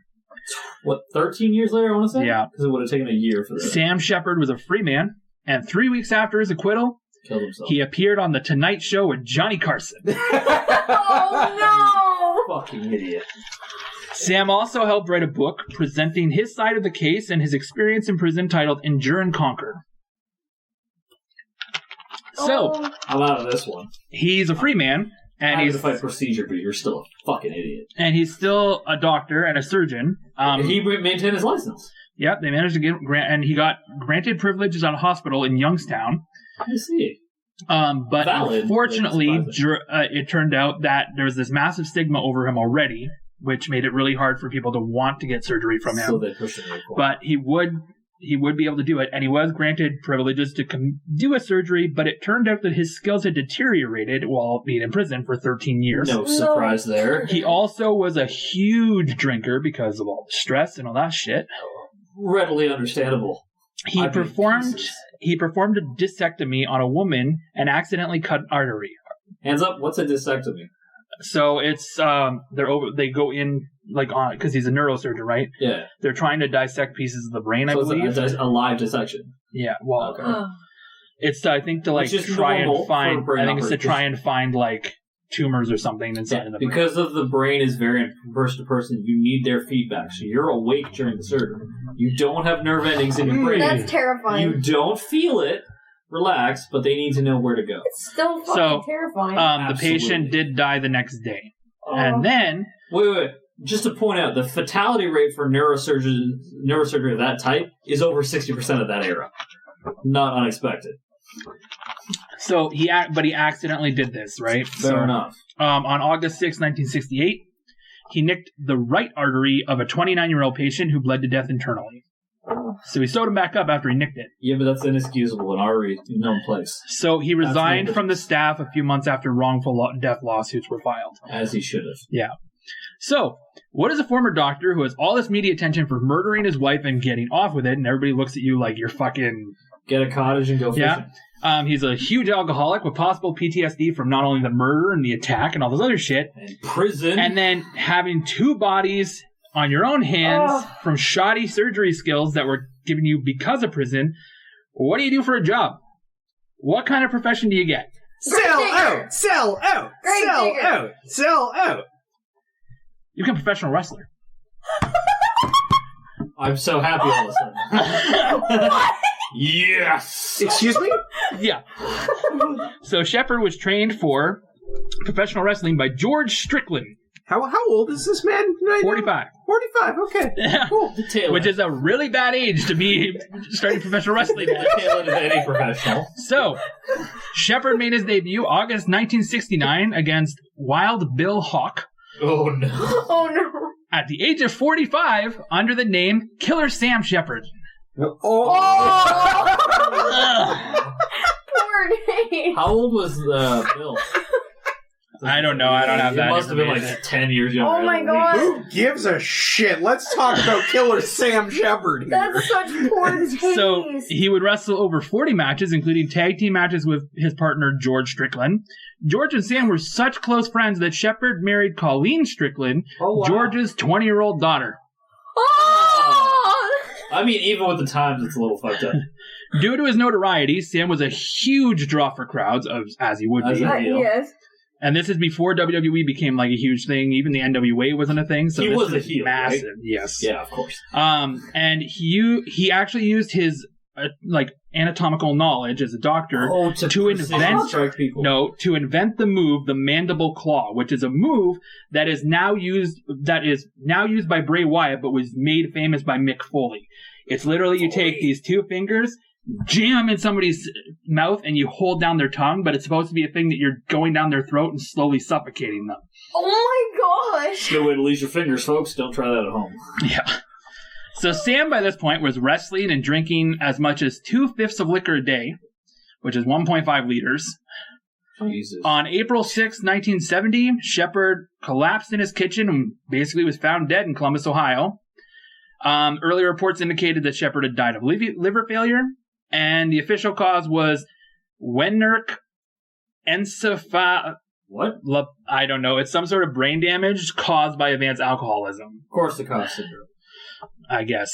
What, 13 years later, I want to say? Yeah. Because it would have taken a year for that. Sam Sheppard was a free man, and 3 weeks after his acquittal, killed himself. He appeared on The Tonight Show with Johnny Carson. Oh, no! Fucking idiot. Sam also helped write a book presenting his side of the case and his experience in prison titled Endure and Conquer. So, I'm out of this one. He's a free man. And he's to fight procedure, but you're still a fucking idiot. And he's still a doctor and a surgeon. He maintained his license. Yep, they managed to get and he got granted privileges at a hospital in Youngstown. I see. But Valid, unfortunately, but it turned out that there was this massive stigma over him already, which made it really hard for people to want to get surgery from him. So they pushed him. But he would be able to do it, and he was granted privileges to do a surgery, but it turned out that his skills had deteriorated while being in prison for 13 years. No surprise there. He also was a huge drinker because of all the stress and all that shit. Readily understandable. He performed a discectomy on a woman and accidentally cut an artery. Hands up, what's a discectomy? So it's they go in like on because he's a neurosurgeon, right? Yeah. They're trying to dissect pieces of the brain, So I believe. it's a live dissection. Yeah, well, Okay. it's I think to like Which is try normal and find. for a brain I think it's to operation. try and find like tumors or something inside of the brain. Because of the brain is variant from person to person, you need their feedback. So you're awake during the surgery. You don't have nerve endings in your brain. That's terrifying. You don't feel it. Relax, but they need to know where to go. It's still fucking terrifying. The Absolutely. patient did die the next day, Oh. and then Wait. Just to point out, the fatality rate for neurosurgery of that type is over 60% of that era. Not unexpected. so he accidentally did this, right? Fair enough. On August 6, 1968, he nicked the right artery of a 29-year-old patient who bled to death internally. So he sewed him back up after he nicked it. Yeah, but that's inexcusable. An artery in no place. So he resigned That's from the staff a few months after wrongful death lawsuits were filed. As he should have. Yeah. So, what is a former doctor who has all this media attention for murdering his wife and getting off with it, and everybody looks at you like you're fucking... Get a cottage and go fishing. Yeah. He's a huge alcoholic with possible PTSD from not only the murder and the attack and all this other shit, And prison. and then having 2 bodies on your own hands from shoddy surgery skills that were given you because of prison. What do you do for a job? What kind of profession do you get? Sell out! Sell out! Great Sell digger. out! Sell out! You become a professional wrestler. I'm so happy all of a sudden. Yes! Excuse me? Yeah. So Sheppard was trained for professional wrestling by George Strickland, How old is this man? Right now? 45. 45, okay. Cool. The tail Which is a really bad age to be starting professional wrestling at. the tail end of any professional. So, Sheppard made his debut August 1969 against Wild Bill Hawk Oh no. Oh no. at the age of 45 under the name Killer Sam Sheppard. Oh! Ugh. Poor Nate. How old was Bill? I don't know. I don't have He that. must have been information. like 10 years younger. Oh my than me. god. Who gives a shit? Let's talk about Killer Sam Sheppard here. That's such poor taste. So he would wrestle over 40 matches, including tag team matches with his partner George Strickland. George and Sam were such close friends that Sheppard married Colleen Strickland, Oh, wow. George's 20-year-old daughter. Oh! I mean, even with the times, it's a little fucked up. Due to his notoriety, Sam was a huge draw for crowds, as he would As be. a- Yes. And this is before WWE became like a huge thing. Even the NWA wasn't a thing. So He this was a is heel, massive. right? Yes. Yeah, of course. And he actually used his like anatomical knowledge as a doctor to precision invent strike people. to invent the move, the mandible claw, which is a move that is now used by Bray Wyatt, but was made famous by Mick Foley. It's literally you take these 2 fingers, jam in somebody's mouth, and you hold down their tongue, but it's supposed to be a thing that you're going down their throat and slowly suffocating them. Oh my gosh. Good way to lose your fingers, folks. Don't try that at home. Yeah. So Sam, by this point, was wrestling and drinking as much as 2/5 of liquor a day, which is 1.5 liters. Jesus. On April 6, 1970, Sheppard collapsed in his kitchen and basically was found dead in Columbus, Ohio. Earlier reports indicated that Sheppard had died of liver failure, and the official cause was Wernicke encephalopathy. What? I don't know. It's some sort of brain damage caused by advanced alcoholism, Of course, the cost syndrome. I guess.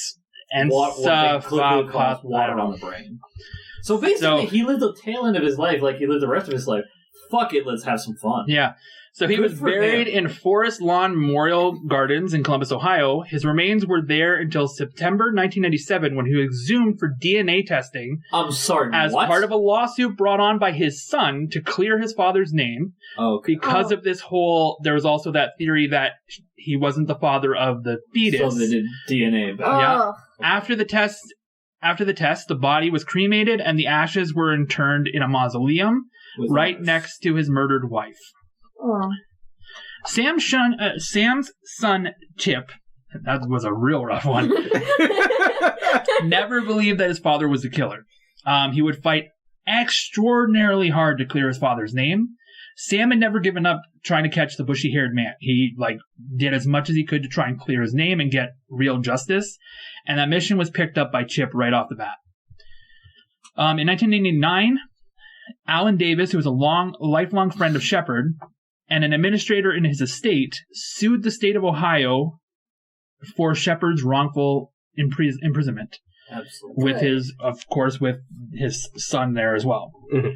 What they clearly cause I water don't on know. the brain. So basically, he lived the tail end of his life like he lived the rest of his life. Fuck it, let's have some fun. Yeah. So he Good was for buried him. in Forest Lawn Memorial Gardens in Columbus, Ohio. His remains were there until September 1997 when he was exhumed for DNA testing I'm sorry, as what? part of a lawsuit brought on by his son to clear his father's name. Okay. Because of this whole, there was also that theory that he wasn't the father of the fetus. So they did DNA back. Yeah. Ugh. After the test After the test, the body was cremated and the ashes were interned in a mausoleum right next to his murdered wife. Oh. Sam's son, Chip, that was a real rough one, never believed that his father was the killer. He would fight extraordinarily hard to clear his father's name. Sam had never given up trying to catch the bushy-haired man. He did as much as he could to try and clear his name and get real justice, and that mission was picked up by Chip right off the bat. In 1989, Alan Davis, who was a lifelong friend of Sheppard and an administrator in his estate, sued the state of Ohio for Sheppard's wrongful imprisonment. Absolutely. With his son there as well. Mm-hmm.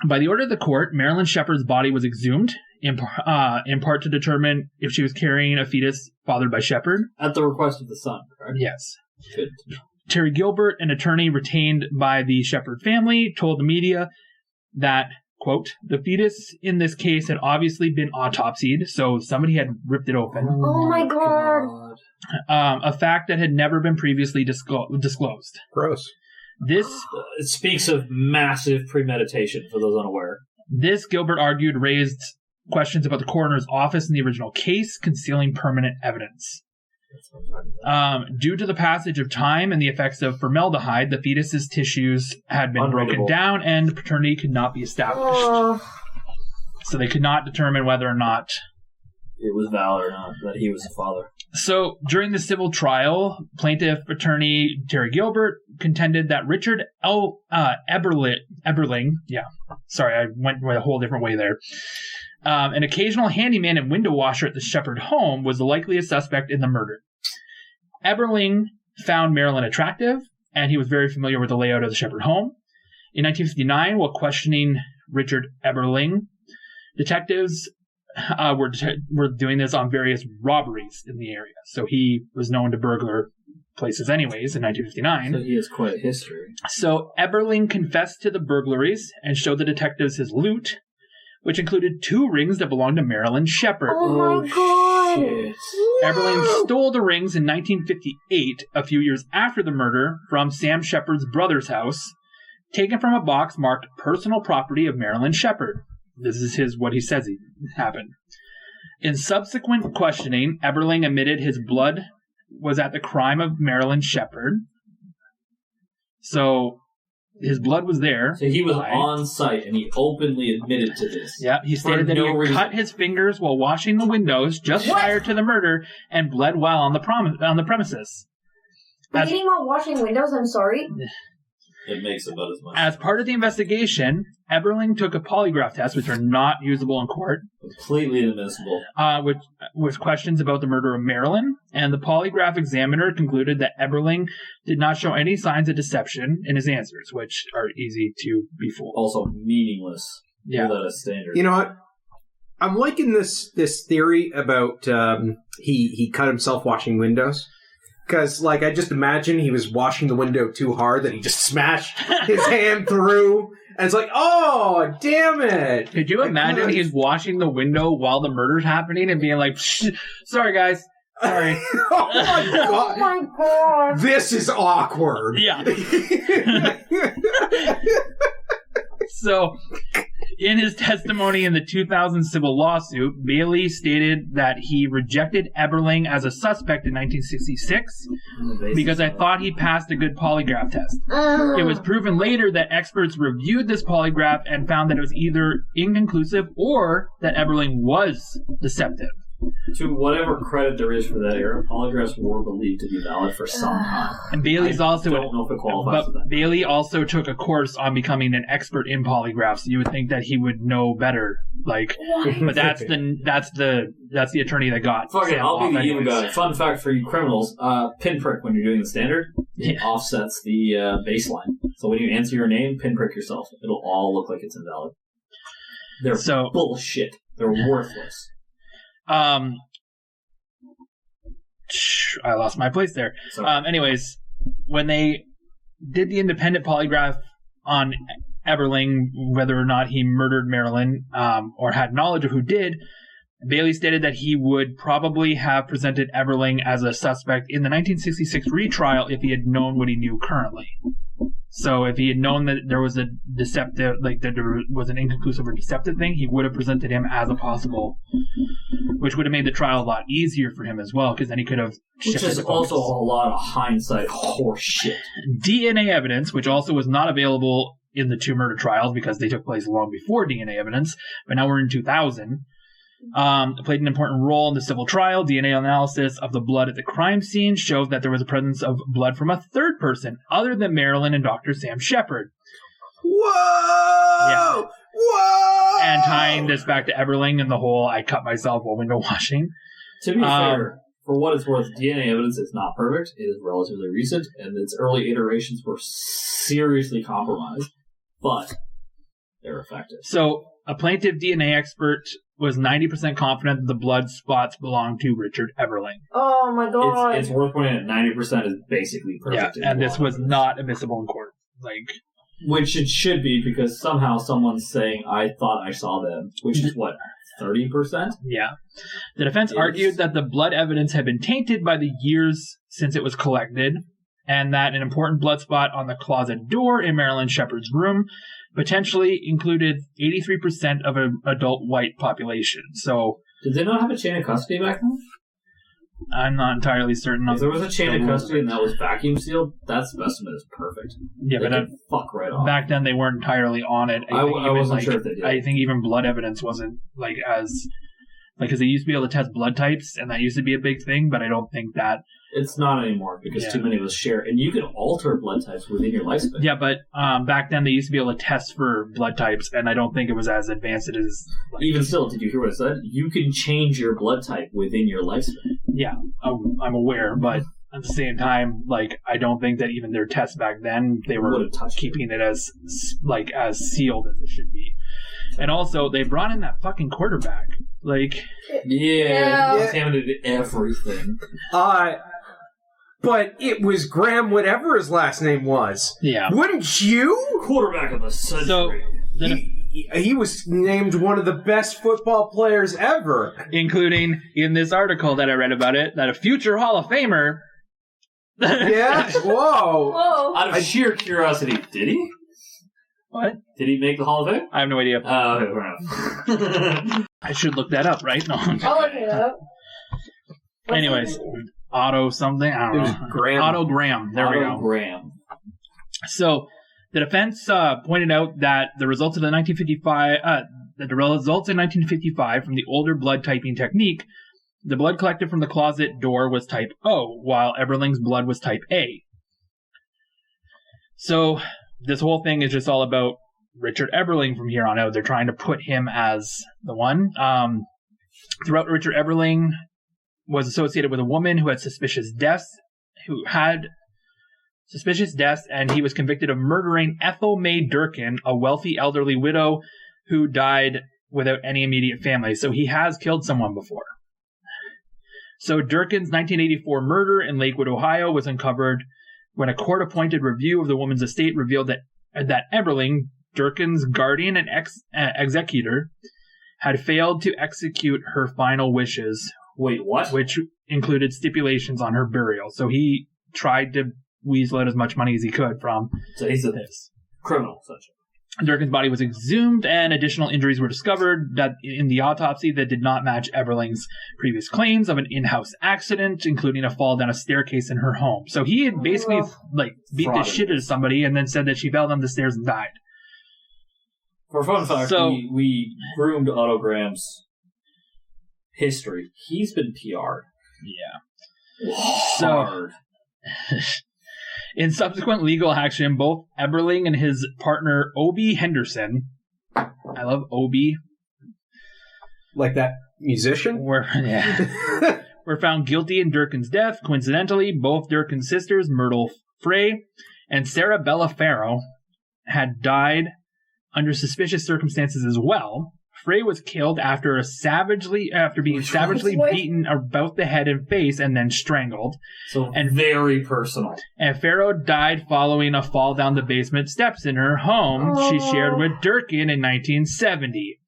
By the order of the court, Marilyn Sheppard's body was exhumed, in part to determine if she was carrying a fetus fathered by Sheppard. At the request of the son, correct? Yes. Good. Terry Gilbert, an attorney retained by the Sheppard family, told the media that, quote, the fetus in this case had obviously been autopsied, so somebody had ripped it open. Oh my god. A fact that had never been previously disclosed. Gross. This It speaks of massive premeditation for those unaware. This, Gilbert argued, raised questions about the coroner's office in the original case, concealing permanent evidence. Due to the passage of time and the effects of formaldehyde, the fetus's tissues had been broken down and paternity could not be established. So they could not determine whether or not it was valid or not, that he was the father. So during the civil trial, plaintiff attorney Terry Gilbert contended that Richard Eberling, sorry, I went a whole different way there, an occasional handyman and window washer at the Sheppard home, was the likeliest suspect in the murder. Eberling found Marilyn attractive, and he was very familiar with the layout of the Sheppard home. In 1959, while questioning Richard Eberling, detectives were doing this on various robberies in the area. So he was known to burglar places anyways in 1959. So he has quite a history. So Eberling confessed to the burglaries and showed the detectives his loot, which included 2 rings that belonged to Marilyn Sheppard. Oh my god. Shit. Eberling stole the rings in 1958, a few years after the murder, from Sam Sheppard's brother's house, taken from a box marked personal property of Marilyn Sheppard. This is what he says happened. In subsequent questioning, Eberling admitted his blood was at the crime of Marilyn Sheppard. So his blood was there. So he was on site and he openly admitted to this. Yeah, he stated that he had cut his fingers while washing the windows just prior to the murder and bled while on the premises. Bleeding while washing windows, I'm sorry. It makes about as much. As part of the investigation, Eberling took a polygraph test, which are not usable in court. Completely inadmissible. Which was questions about the murder of Marilyn, and the polygraph examiner concluded that Eberling did not show any signs of deception in his answers, which are easy to be fooled. Also meaningless. Yeah. Without a standard. You know what? I'm liking this theory about he cut himself washing windows. Because, I just imagine he was washing the window too hard that he just smashed his hand through. And it's like, oh, damn it. Could you imagine he's washing the window while the murder's happening and being like, sorry, guys. Sorry. Oh, my God. Oh my god. This is awkward. Yeah. So, in his testimony in the 2000 civil lawsuit, Bailey stated that he rejected Eberling as a suspect in 1966 because I thought he passed a good polygraph test. It was proven later that experts reviewed this polygraph and found that it was either inconclusive or that Eberling was deceptive. To whatever credit there is for that era, polygraphs were believed to be valid for some time. And Bailey's I don't know if it qualifies for that. Bailey also took a course on becoming an expert in polygraphs. So you would think that he would know better, but that's the attorney that got. Fuck it, Sam I'll be off the evil anyways. guy. Fun fact for you criminals: pinprick when you're doing the standard, it offsets the baseline. So when you answer your name, pinprick yourself. It'll all look like it's invalid. They're bullshit. They're worthless. I lost my place there. Anyways, when they did the independent polygraph on Eberling, whether or not he murdered Marilyn, or had knowledge of who did, Bailey stated that he would probably have presented Everling as a suspect in the 1966 retrial if he had known what he knew currently. So if he had known that there was a deceptive, like that there was an inconclusive or deceptive thing, he would have presented him as a possible, which would have made the trial a lot easier for him as well, because then he could have Which is also a lot of hindsight horse shit. DNA evidence, which also was not available in the two murder trials because they took place long before DNA evidence, but now we're in 2000. Played an important role in the civil trial. DNA analysis of the blood at the crime scene showed that there was a presence of blood from a third person other than Marilyn and Dr. Sam Sheppard. Whoa! Yeah. Whoa! And tying this back to Everling and the whole I cut myself while window washing. To be fair, for what it's worth, DNA evidence is not perfect. It is relatively recent, and its early iterations were seriously compromised, but they're effective. So, a plaintiff DNA expert was 90% confident that the blood spots belonged to Richard Everling. Oh my god. It's worth pointing out 90% is basically perfect. Yeah, and this was not admissible in court. Which it should be, because somehow someone's saying, I thought I saw them, which is what, 30%? Yeah. The defense argued that the blood evidence had been tainted by the years since it was collected, and that an important blood spot on the closet door in Marilyn Sheppard's room potentially included 83% of an adult white population. So, did they not have a chain of custody back then? I'm not entirely certain. If there was a chain of custody and that was vacuum sealed, that specimen is perfect. Yeah, they but fuck right off. Back then they weren't entirely on it. I wasn't sure if they did. I think even blood evidence wasn't because they used to be able to test blood types, and that used to be a big thing. But I don't think that it's not anymore because too many of us share, and you can alter blood types within your lifespan. Yeah, but back then they used to be able to test for blood types, and I don't think it was as advanced as. Even still, did you hear what I said? You can change your blood type within your lifespan. Yeah, I'm aware, but at the same time, I don't think that even their tests back then they were keeping it as sealed as it should be. And also, they brought in that fucking quarterback. Yeah. Contaminated everything. But it was Graham, whatever his last name was. Yeah. Wouldn't you? Quarterback of the century. So, he was named one of the best football players ever. Including, in this article that I read about it, that a future Hall of Famer... Yeah? Whoa. Out of sheer curiosity, did he? What? Did he make the Hall of Fame? I have no idea. Okay, fair enough. I should look that up, right? No. I'll look it up. Anyways, Otto something? I don't know. Graham. Otto Graham. There we go. Graham. So, the defense pointed out that the results of the 1955 from the older blood typing technique, the blood collected from the closet door was type O, while Everling's blood was type A. So, this whole thing is just all about Richard Everling from here on out. They're trying to put him as the one. Throughout, Richard Everling was associated with a woman who had suspicious deaths, and he was convicted of murdering Ethel May Durkin, a wealthy elderly widow who died without any immediate family. So he has killed someone before. So Durkin's 1984 murder in Lakewood, Ohio was uncovered when a court-appointed review of the woman's estate revealed that Everling, Durkin's guardian and executor, had failed to execute her final wishes. Wait, what? Which included stipulations on her burial. So he tried to weasel out as much money as he could from this. Criminal, essentially. Durkin's body was exhumed, and additional injuries were discovered that in the autopsy that did not match Everling's previous claims of an in-house accident, including a fall down a staircase in her home. So he had basically beat the shit out of somebody and then said that she fell down the stairs and died. For a fun fact, we groomed Otto Graham's history. He's been PR'd. Yeah. Hard. In subsequent legal action, both Everling and his partner Obie Henderson, I love Obie, like that musician, were found guilty in Durkin's death. Coincidentally, both Durkin's sisters, Myrtle Frey and Sarah Bella Farrow, had died under suspicious circumstances as well. Frey was killed after being savagely beaten about the head and face and then strangled. So very personal. And Farrow died following a fall down the basement steps in her home she shared with Durkin in 1970.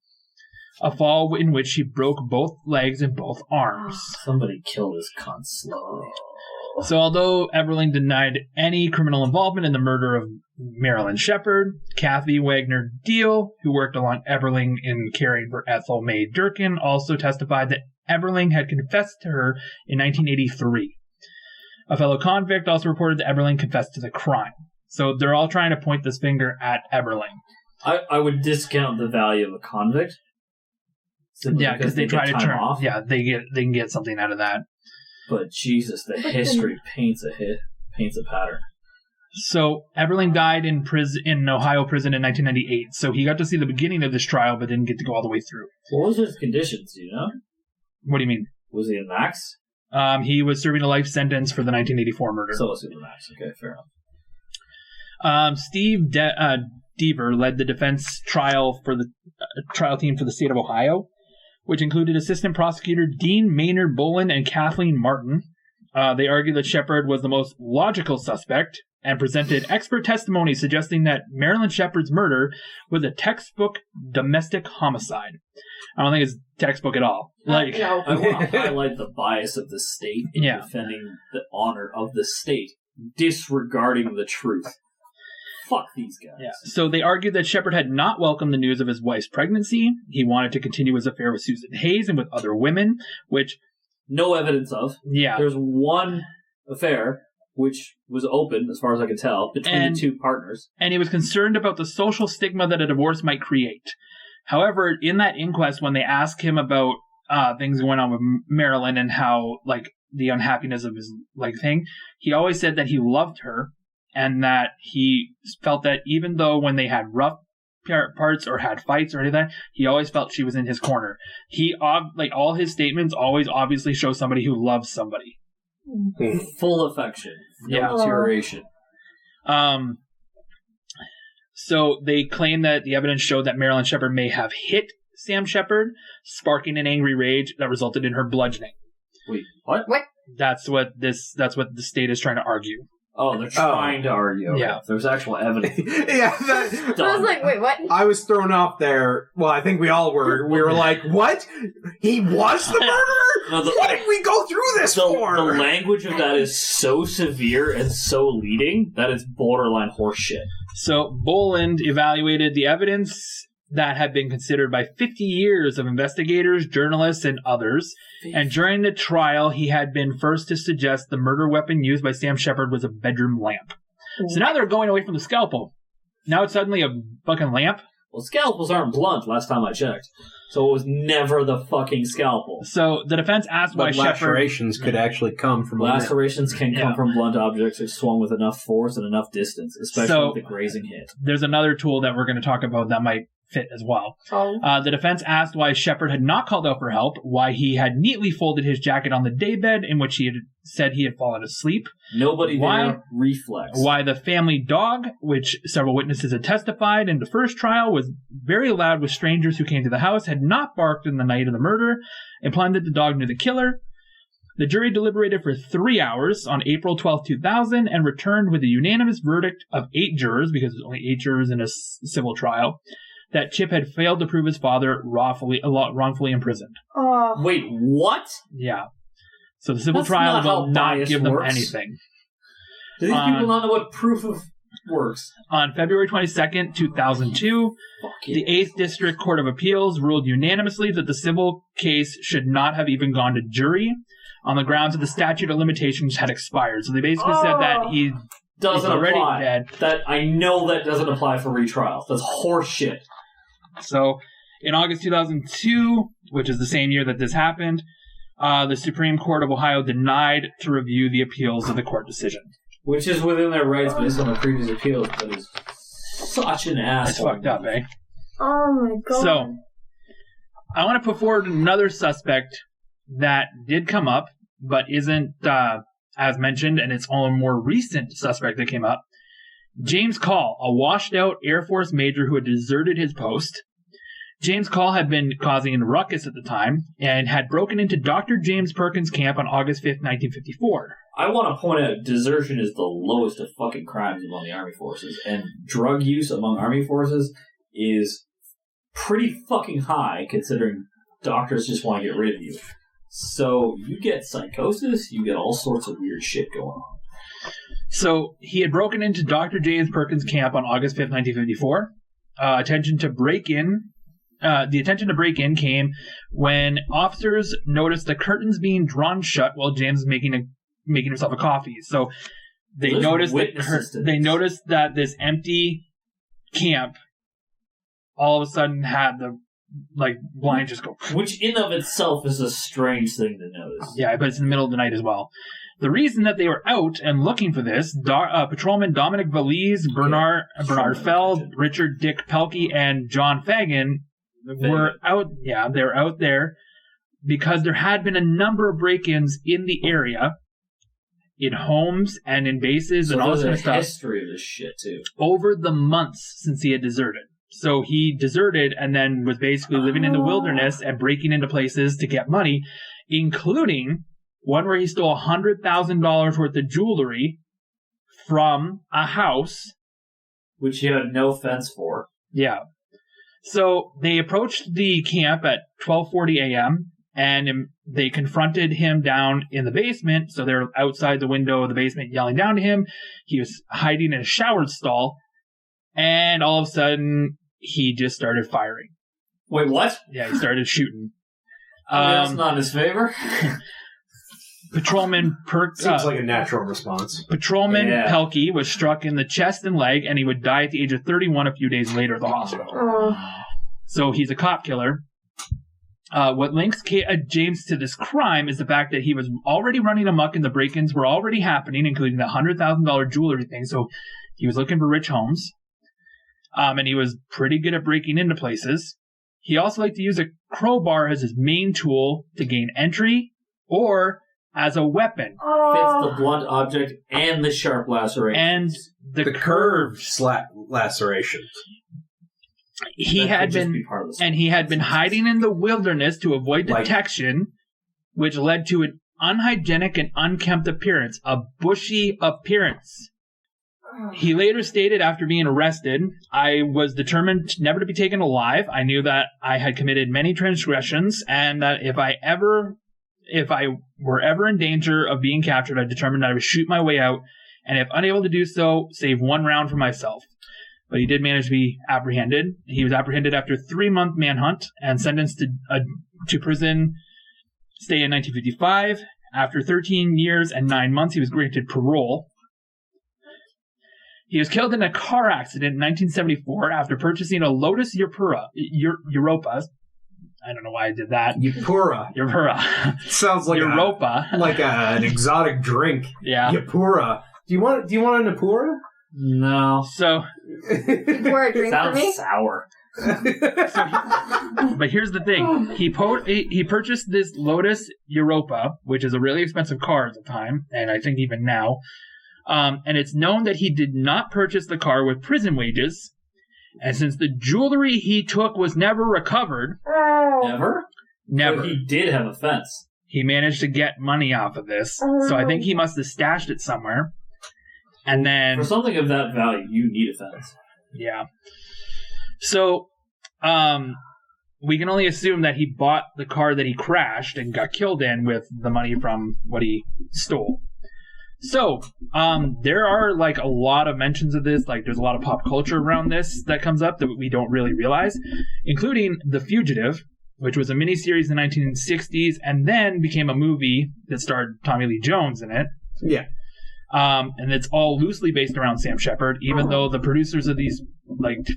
a fall in which she broke both legs and both arms. Somebody killed this cunt slowly. So although Eberling denied any criminal involvement in the murder of Marilyn Sheppard, Kathy Wagner Deal, who worked along Eberling in caring for Ethel May Durkin, also testified that Eberling had confessed to her in 1983. A fellow convict also reported that Eberling confessed to the crime. So they're all trying to point this finger at Eberling. I would discount the value of a convict. Yeah, because they try to turn off. Yeah, they can get something out of that. But Jesus, the history paints a pattern. So Eberling died in Ohio prison in 1998. So he got to see the beginning of this trial, but didn't get to go all the way through. What was his conditions? Do you know? What do you mean? Was he a max? He was serving a life sentence for the 1984 murder. So was he a max? Okay, fair enough. Steve Deaver led the defense trial for the trial team for the state of Ohio, which included Assistant Prosecutor Dean Maynard Bolin and Kathleen Martin. They argued that Sheppard was the most logical suspect and presented expert testimony suggesting that Marilyn Sheppard's murder was a textbook domestic homicide. I don't think it's textbook at all. I want to highlight the bias of the state in Yeah. defending the honor of the state, disregarding the truth. Fuck these guys. Yeah. So they argued that Sheppard had not welcomed the news of his wife's pregnancy. He wanted to continue his affair with Susan Hayes and with other women, which... No evidence of. Yeah. There's one affair, which was open, as far as I can tell, between the two partners. And he was concerned about the social stigma that a divorce might create. However, in that inquest, when they asked him about things going on with Marilyn and how, like, the unhappiness of his, like, thing, he always said that he loved her and that he felt that even though when they had rough parts or had fights or anything, he always felt she was in his corner. He, like, all his statements always obviously show somebody who loves somebody. Full affection. No deterioration. So they claim that the evidence showed that Marilyn Sheppard may have hit Sam Sheppard, sparking an angry rage that resulted in her bludgeoning. Wait, what? What? That's what the state is trying to argue. Oh, they're trying to argue. Okay. Yeah. There's actual evidence. Yeah, I was like, wait, what? I was thrown off there. Well, I think we all were. We were like, what? He was the murderer? No, what did we go through this for? The language of that is so severe and so leading that it's borderline horseshit. So Boland evaluated the evidence that had been considered by 50 years of investigators, journalists, and others. And during the trial, he had been first to suggest the murder weapon used by Sam Sheppard was a bedroom lamp. So now they're going away from the scalpel. Now it's suddenly a fucking lamp. Well, scalpels aren't blunt, last time I checked. So it was never the fucking scalpel. So the defense asked why Sheppard... lacerations could actually come from... Lacerations can come from blunt objects if swung with enough force and enough distance, especially with a grazing hit. There's another tool that we're going to talk about that might fit as well. The defense asked why Sheppard had not called out for help, why he had neatly folded his jacket on the daybed in which he had said he had fallen asleep. Nobody there, reflex. Why the family dog, which several witnesses had testified in the first trial, was very loud with strangers who came to the house, had not barked in the night of the murder, implying that the dog knew the killer. The jury deliberated for 3 hours on April 12, 2000, and returned with a unanimous verdict of 8 jurors, because there's only 8 jurors in a civil trial, that Chip had failed to prove his father wrongfully imprisoned. Wait, what? Yeah. So the civil trial will not give them anything. Do these people not know what proof of works? On February 22nd, 2002, the 8th District Court of Appeals ruled unanimously that the civil case should not have even gone to jury on the grounds that the statute of limitations had expired. So they basically said that he doesn't already apply. Dead. That I know that doesn't apply for retrials. That's horseshit. So, in August 2002, which is the same year that this happened, the Supreme Court of Ohio denied to review the appeals of the court decision. Which is within their rights based on the previous appeals, but is such an asshole. It's fucked up, eh? Oh my god. So, I want to put forward another suspect that did come up, but isn't, as mentioned, and it's only a more recent suspect that came up. James Call, a washed-out Air Force major who had deserted his post. James Call had been causing a ruckus at the time and had broken into Dr. James Perkins' camp on August 5th, 1954. I want to point out, desertion is the lowest of fucking crimes among the Army forces, and drug use among Army forces is pretty fucking high, considering doctors just want to get rid of you. So you get psychosis, you get all sorts of weird shit going on. So he had broken into Dr. James Perkins' camp on August 5th, 1954. The attention to break in came when officers noticed the curtains being drawn shut while James was making himself a coffee. So they noticed that this empty camp all of a sudden had the blinds just go. Which in of itself is a strange thing to notice. Yeah, but it's in the middle of the night as well. The reason that they were out and looking for this, patrolman Dominic Valise, Bernard Feld, Richard Dick Pelkey, and John Fagan were out. Yeah, they were out there because there had been a number of break-ins in the area, in homes and in bases and all this kind of stuff. There's a history of this shit too. Over the months since he had deserted. So he deserted and then was basically living in the wilderness and breaking into places to get money, including one where he stole $100,000 worth of jewelry from a house. Which he had no fence for. Yeah. So they approached the camp at 12:40 a.m. and they confronted him down in the basement. So they're outside the window of the basement yelling down to him. He was hiding in a shower stall. And all of a sudden, he just started firing. Wait, what? Yeah, he started shooting. That's not in his favor. Patrolman seems like a natural response. Patrolman Pelkey was struck in the chest and leg, and he would die at the age of 31 a few days later at the hospital. So he's a cop killer. What links James to this crime is the fact that he was already running amok and the break-ins were already happening, including the $100,000 jewelry thing. So he was looking for rich homes. And he was pretty good at breaking into places. He also liked to use a crowbar as his main tool to gain entry or as a weapon. Fits the blunt object and the sharp laceration. And the curved lacerations. He had been hiding in the wilderness to avoid detection, which led to an unhygienic and unkempt appearance, a bushy appearance. He later stated after being arrested, I was determined never to be taken alive. I knew that I had committed many transgressions and that if I were ever in danger of being captured, I determined that I would shoot my way out and if unable to do so, save one round for myself. But he did manage to be apprehended. He was apprehended after a 3-month manhunt and sentenced to prison stay in 1955. After 13 years and 9 months, he was granted parole. He was killed in a car accident in 1974 after purchasing a Lotus Europa. I don't know why I did that. Yapura. Sounds like Europa. An exotic drink. Yeah. Yapura. Do you want an Apura? No. So. Yapura drink for me? Sounds sour. But here's the thing. He purchased this Lotus Europa, which is a really expensive car at the time, and I think even now. And it's known that he did not purchase the car with prison wages. And since the jewelry he took was never recovered... Never? Never. But he did have a fence. He managed to get money off of this. So I think he must have stashed it somewhere. And then... For something of that value, you need a fence. Yeah. So, we can only assume that he bought the car that he crashed and got killed in with the money from what he stole. So, there are a lot of mentions of this, there's a lot of pop culture around this that comes up that we don't really realize, including The Fugitive, which was a miniseries in the 1960s and then became a movie that starred Tommy Lee Jones in it. Yeah. And it's all loosely based around Sam Sheppard, even though the producers of these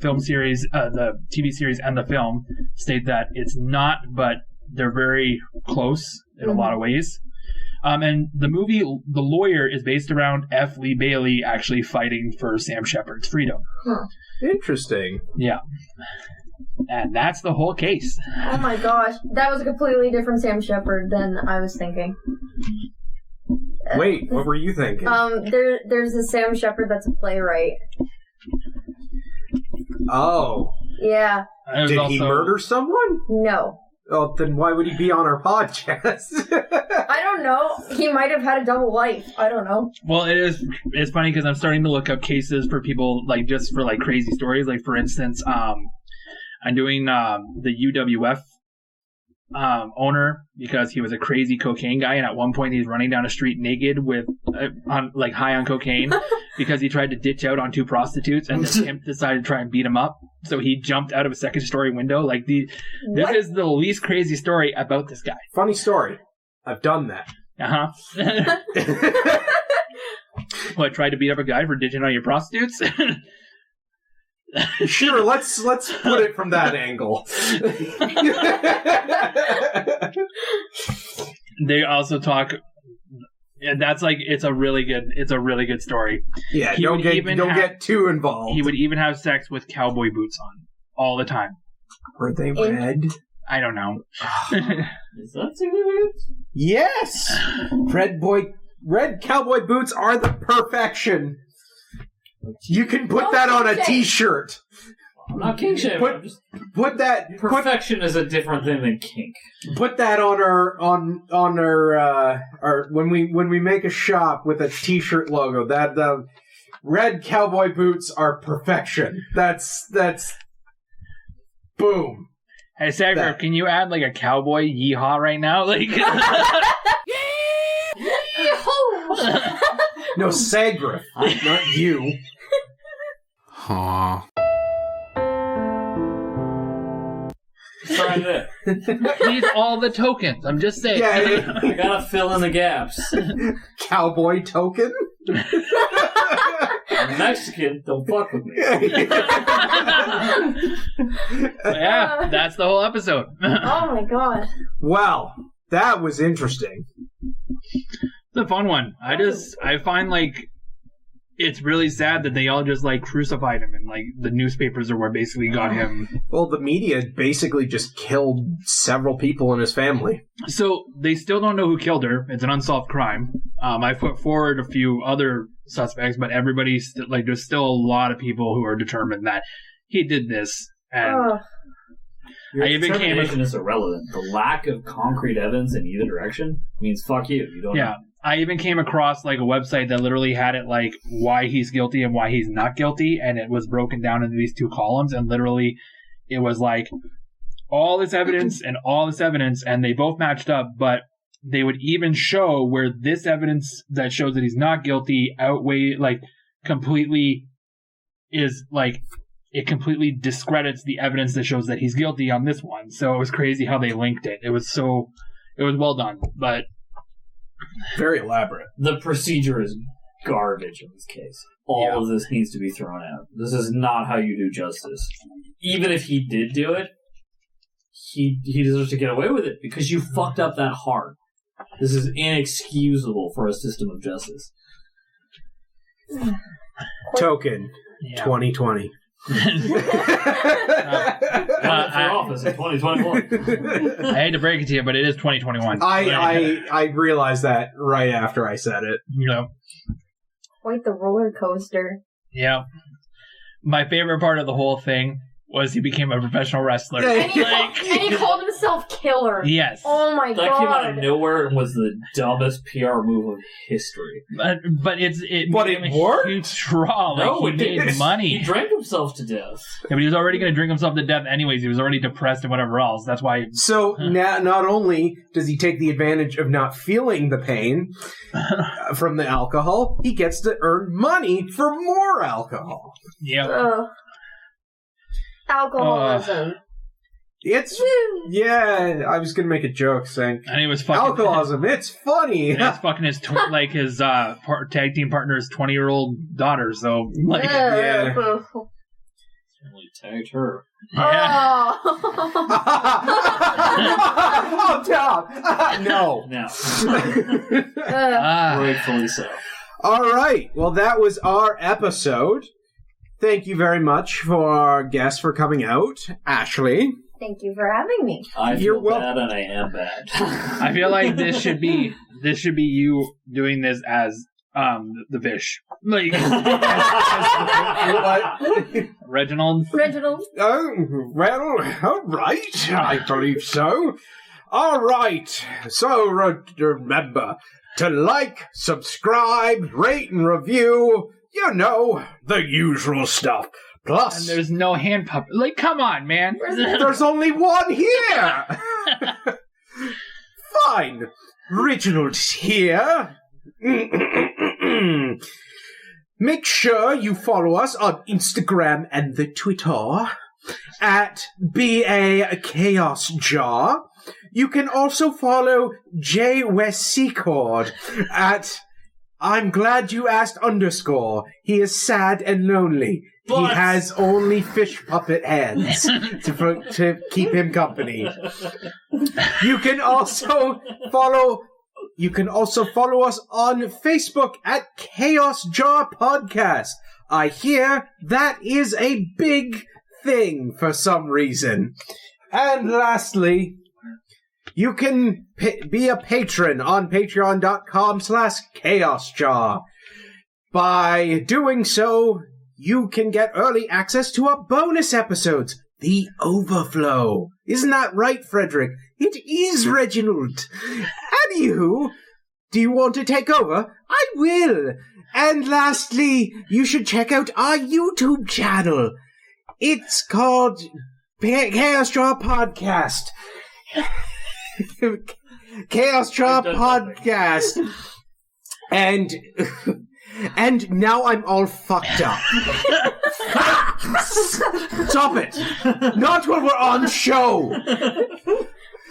film series, the TV series and the film state that it's not, but they're very close in a lot of ways. And the movie The Lawyer is based around F. Lee Bailey actually fighting for Sam Sheppard's freedom. Huh. Interesting. Yeah. And that's the whole case. Oh my gosh. That was a completely different Sam Sheppard than I was thinking. Wait, what were you thinking? There's a Sam Sheppard that's a playwright. Oh. Yeah. Did he murder someone? No. Oh, then why would he be on our podcast? I don't know. He might have had a double life. I don't know. Well, it's funny because I'm starting to look up cases for people just for crazy stories. For instance, I'm doing the UWF owner because he was a crazy cocaine guy, and at one point he's running down a street naked with high on cocaine because he tried to ditch out on 2 prostitutes, and the pimp decided to try and beat him up, so he jumped out of a 2nd-story window. This is the least crazy story about this guy. Funny story. I've done that. What, tried to beat up a guy for ditching out your prostitutes? Sure, let's put it from that angle. They also talk. And that's it's a really good story. Yeah, don't get too involved. He would even have sex with cowboy boots on all the time. Were they red? I don't know. Is that significant? Yes, red cowboy boots are the perfection. You can put that on a T-shirt. I'm not kink shaming. Put that. Perfection is a different thing than kink. Put that on our when we make a shop with a T-shirt logo. That red cowboy boots are perfection. That's boom. Hey, Secord, can you add a cowboy yeehaw right now? No, Secord, not you. Huh. Try that. These all the tokens. I'm just saying. Yeah, I gotta fill in the gaps. Cowboy token? I'm Mexican, don't fuck with me. Yeah, that's the whole episode. Oh my god. Wow, that was interesting. It's a fun one. I find it's really sad that they all just crucified him, and the newspapers are what basically got him. Well, the media basically just killed several people in his family. So they still don't know who killed her. It's an unsolved crime. I put forward a few other suspects, but everybody's there's still a lot of people who are determined that he did this. And your determination is irrelevant. The lack of concrete evidence in either direction means fuck you. You don't know. I even came across a website that literally had it why he's guilty and why he's not guilty, and it was broken down into these 2 columns, and literally it was all this evidence and all this evidence, and they both matched up, but they would even show where this evidence that shows that he's not guilty outweigh completely is it completely discredits the evidence that shows that he's guilty on this one. So it was crazy how they linked it. It was well done, but very elaborate. The procedure is garbage in this case. All of this needs to be thrown out. This is not how you do justice. Even if he did do it, he deserves to get away with it because you fucked up that hard. This is inexcusable for a system of justice. Token 2020. For office in 2021. I hate to break it to you, but it is 2021. I realized that right after I said it. Quite the roller coaster. Yeah. My favorite part of the whole thing was he became a professional wrestler. And he called himself Killer. Yes. Oh my god. That came out of nowhere and was the dumbest PR move of history. But it worked? Huge draw. No, he made money. He drank himself to death. Yeah, but he was already going to drink himself to death anyways. He was already depressed and whatever else. That's why. So now, not only does he take the advantage of not feeling the pain from the alcohol, he gets to earn money for more alcohol. Yeah. Alcoholism. I was gonna make a joke saying, and he was fucking alcoholism. It's funny. And it's fucking his his tag team partner's 20-year-old daughter. So Only tagged her. Yeah. Oh, Tom. No. Rightfully so. All right. Well, that was our episode. Thank you very much for our guest for coming out, Ashley. Thank you for having me. I feel bad and I am bad. I feel like this should be you doing this as the fish. What? Reginald? Oh, well, all right. I believe so. All right. So remember to like, subscribe, rate, and review. You know, the usual stuff. Plus, And there's no hand puppet. Like, come on, man. there's only one here! Fine. Reginald's here. Make sure you follow us on Instagram and the Twitter at BA Chaos Jar. You can also follow J Wes Secord at I'm glad you asked _ He is sad and lonely. He has only fish puppet hands to keep him company. You can also follow us on Facebook at Chaos Jar Podcast. I hear that is a big thing for some reason. And lastly, you can be a patron on patreon.com/chaosjar. By doing so, you can get early access to our bonus episodes, The Overflow. Isn't that right, Frederick? It is, Reginald. Anywho, do you want to take over? I will. And lastly, you should check out our YouTube channel. It's called Chaos Jar Podcast. Chaos Jar Podcast. And now I'm all fucked up. Stop it! Not when we're on show!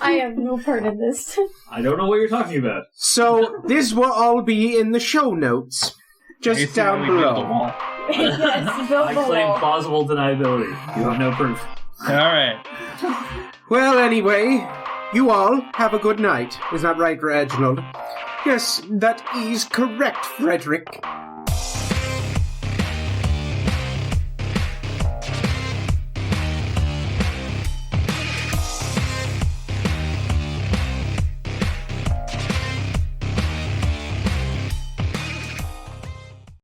I have no part in this. I don't know what you're talking about. So, this will all be in the show notes. Just down below. Yes, build I the claim wall. plausible deniability. You have no proof. Alright. Well, anyway, you all have a good night. Is that right, Reginald? Yes, that is correct, Frederick.